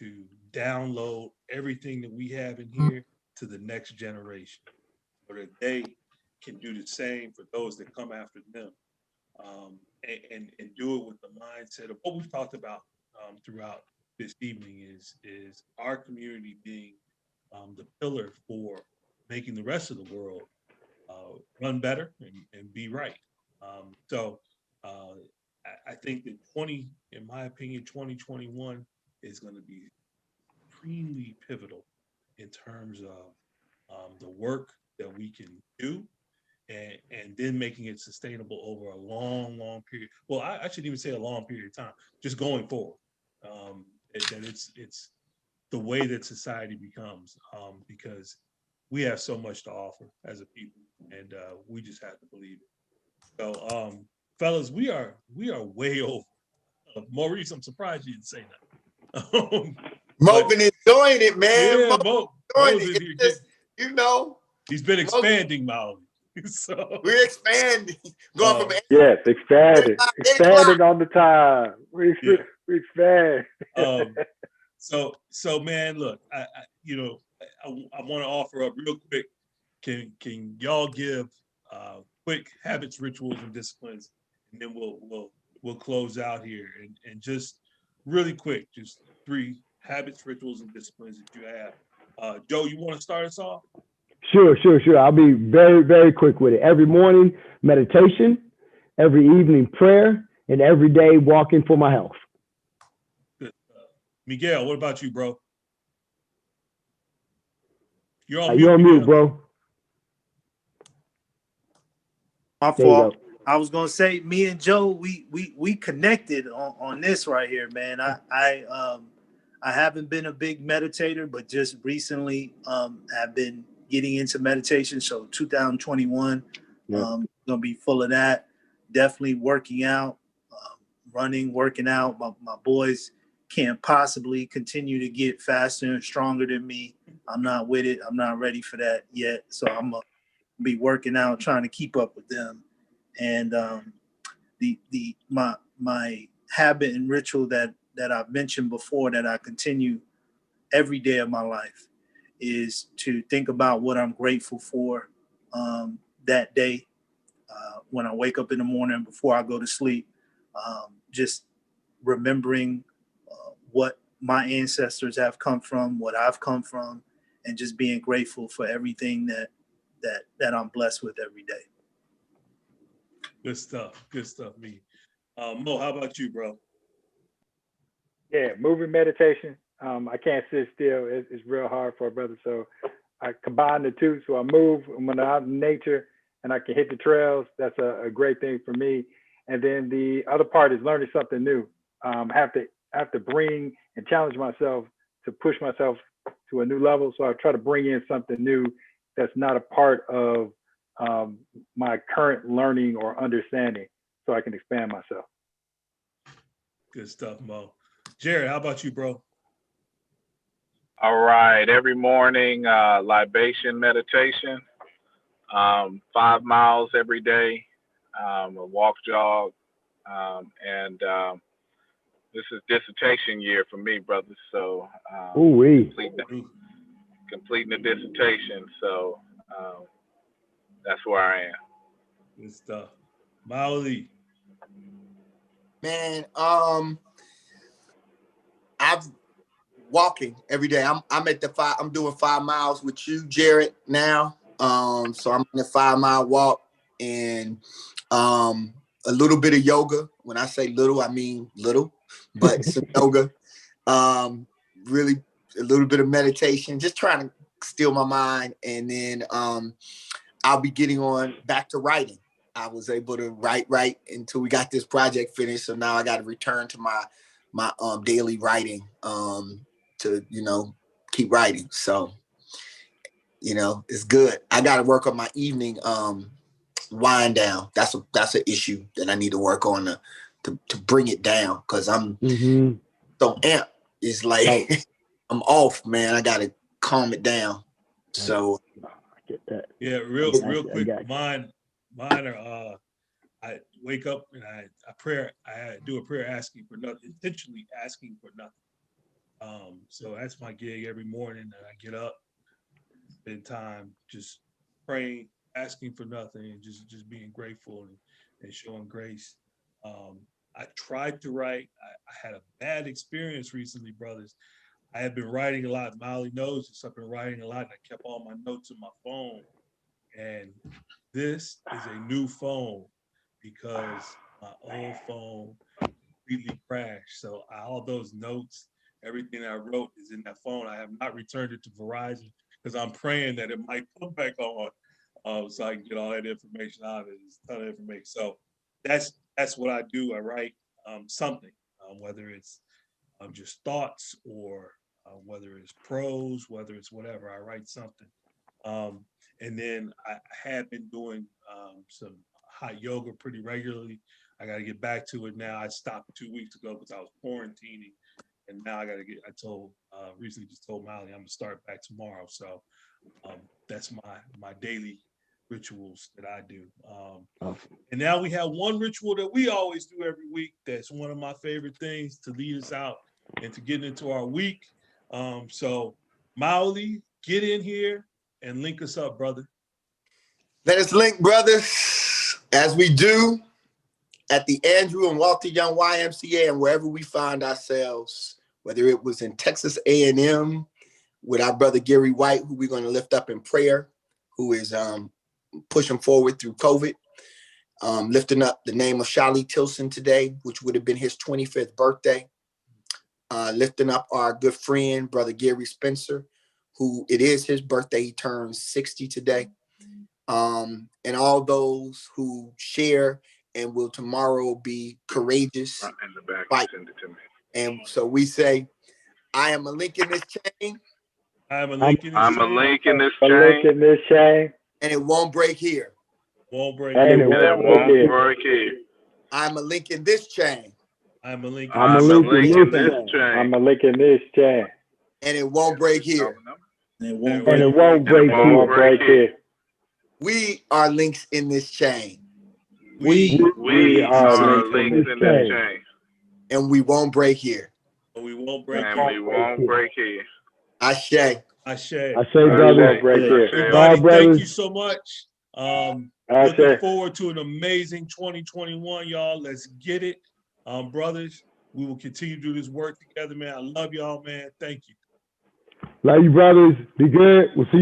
to download everything that we have in here to the next generation, so that they can do the same for those that come after them, and do it with the mindset of what we've talked about throughout this evening is our community being the pillar for making the rest of the world run better and be right. I think that in my opinion, 2021 is going to be extremely pivotal in terms of the work that we can do, and then making it sustainable over a long, long period. Well, I shouldn't even say a long period of time, just going forward. That it's the way that society becomes, because we have so much to offer as a people, and we just have to believe it. So, fellas, we are way over. Maurice, I'm surprised you didn't say that. Mo been enjoying it, man. Yeah, Mo's just, you know, he's been expanding, Mawuli. So we're expanding, going from yes, expanding on the time. We expand. So man, look, I want to offer up real quick. Can y'all give quick habits, rituals, and disciplines, and then we'll close out here, and just really quick, just 3 habits, rituals, and disciplines that you have. Joe, you want to start us off? Sure. I'll be very, very quick with it. Every morning, meditation, every evening, prayer, and every day, walking for my health. Good. Miguel, what about you, bro? You're on mute, bro. My fault. I was gonna say, me and Joe, we connected on this right here, man. I haven't been a big meditator, but just recently have been getting into meditation. So 2021, gonna be full of that. Definitely working out, running, working out. My boys can't possibly continue to get faster and stronger than me. I'm not with it. I'm not ready for that yet. So I'm gonna be working out, trying to keep up with them. And my habit and ritual that I've mentioned before, that I continue every day of my life, is to think about what I'm grateful for that day. When I wake up in the morning before I go to sleep, just remembering what my ancestors have come from, what I've come from, and just being grateful for everything that I'm blessed with every day. Good stuff, me. Mo, how about you, bro? Yeah, moving meditation. I can't sit still. It's real hard for a brother. So I combine the two. So I move when I'm out in nature and I can hit the trails. That's a great thing for me. And then the other part is learning something new. I have to bring and challenge myself to push myself to a new level. So I try to bring in something new that's not a part of my current learning or understanding, so I can expand myself. Good stuff, Mo. Jarrod, how about you, bro? All right. Every morning, libation meditation, 5 miles every day, a walk, jog, and this is dissertation year for me, brothers. So completing the dissertation. So that's where I am. Good stuff. Mawuli. Man, I'm walking every day. I'm doing 5 miles with you, Jarrod, now. So I'm on a 5 mile walk and a little bit of yoga. When I say little, I mean little, but some yoga. Really a little bit of meditation, just trying to steal my mind. And then I'll be getting on back to writing. I was able to write until we got this project finished. So now I got to return to my daily writing to, keep writing. So, it's good. I got to work on my evening wind down. That's an issue that I need to work on to bring it down, because I'm so amped. It's like I'm off, man. I got to calm it down. So I get that. Yeah, real quick. Mine are I wake up and I do a prayer asking for nothing, intentionally asking for nothing. So that's my gig every morning, and I get up, spend time just praying, asking for nothing, and just being grateful and showing grace. I tried to write. I had a bad experience recently, brothers. I had been writing a lot. Mawuli knows this. I've been writing a lot, and I kept all my notes in my phone. And this is a new phone because my old phone completely crashed. So all those notes, everything I wrote is in that phone. I have not returned it to Verizon because I'm praying that it might come back on, so I can get all that information out of it. It's a ton of information. So that's what I do. I write something, whether it's just thoughts or whether it's prose, whether it's whatever. I write something. And then I have been doing some hot yoga pretty regularly. I got to get back to it now. I stopped 2 weeks ago because I was quarantining, and now I recently just told Mawuli I'm gonna start back tomorrow. So that's my daily rituals that I do. And now we have one ritual that we always do every week. That's one of my favorite things to lead us out and to get into our week. So Mawuli, get in here and link us up, brother. let us link, brothers, as we do at the Andrew and Walter Young YMCA and wherever we find ourselves, whether it was in Texas A&M with our brother Gary White, who we're going to lift up in prayer, who is pushing forward through COVID, lifting up the name of Shali Tilson today, which would have been his 25th birthday, lifting up our good friend, brother Gary Spencer, who it is his birthday. He turns 60 today. And all those who share and will tomorrow be courageous. In the back, fight. send it to me. And so we say, I am a link in this chain. I'm a link in this chain. And it won't break here. Won't break. And it won't break here. I'm a link in this chain. I'm a link in this chain. I'm a link in this chain. And it won't break here. And it won't break here. We are links in this chain. We are links in this chain. And we won't break here. We won't break here. Ashe. Ashe. Ashe, brother. Break here. Everybody, thank you so much. Looking forward to an amazing 2021, y'all. Let's get it. Brothers, we will continue to do this work together, man. I love y'all, man. Thank you. Love you, brothers. Be good. We'll see you.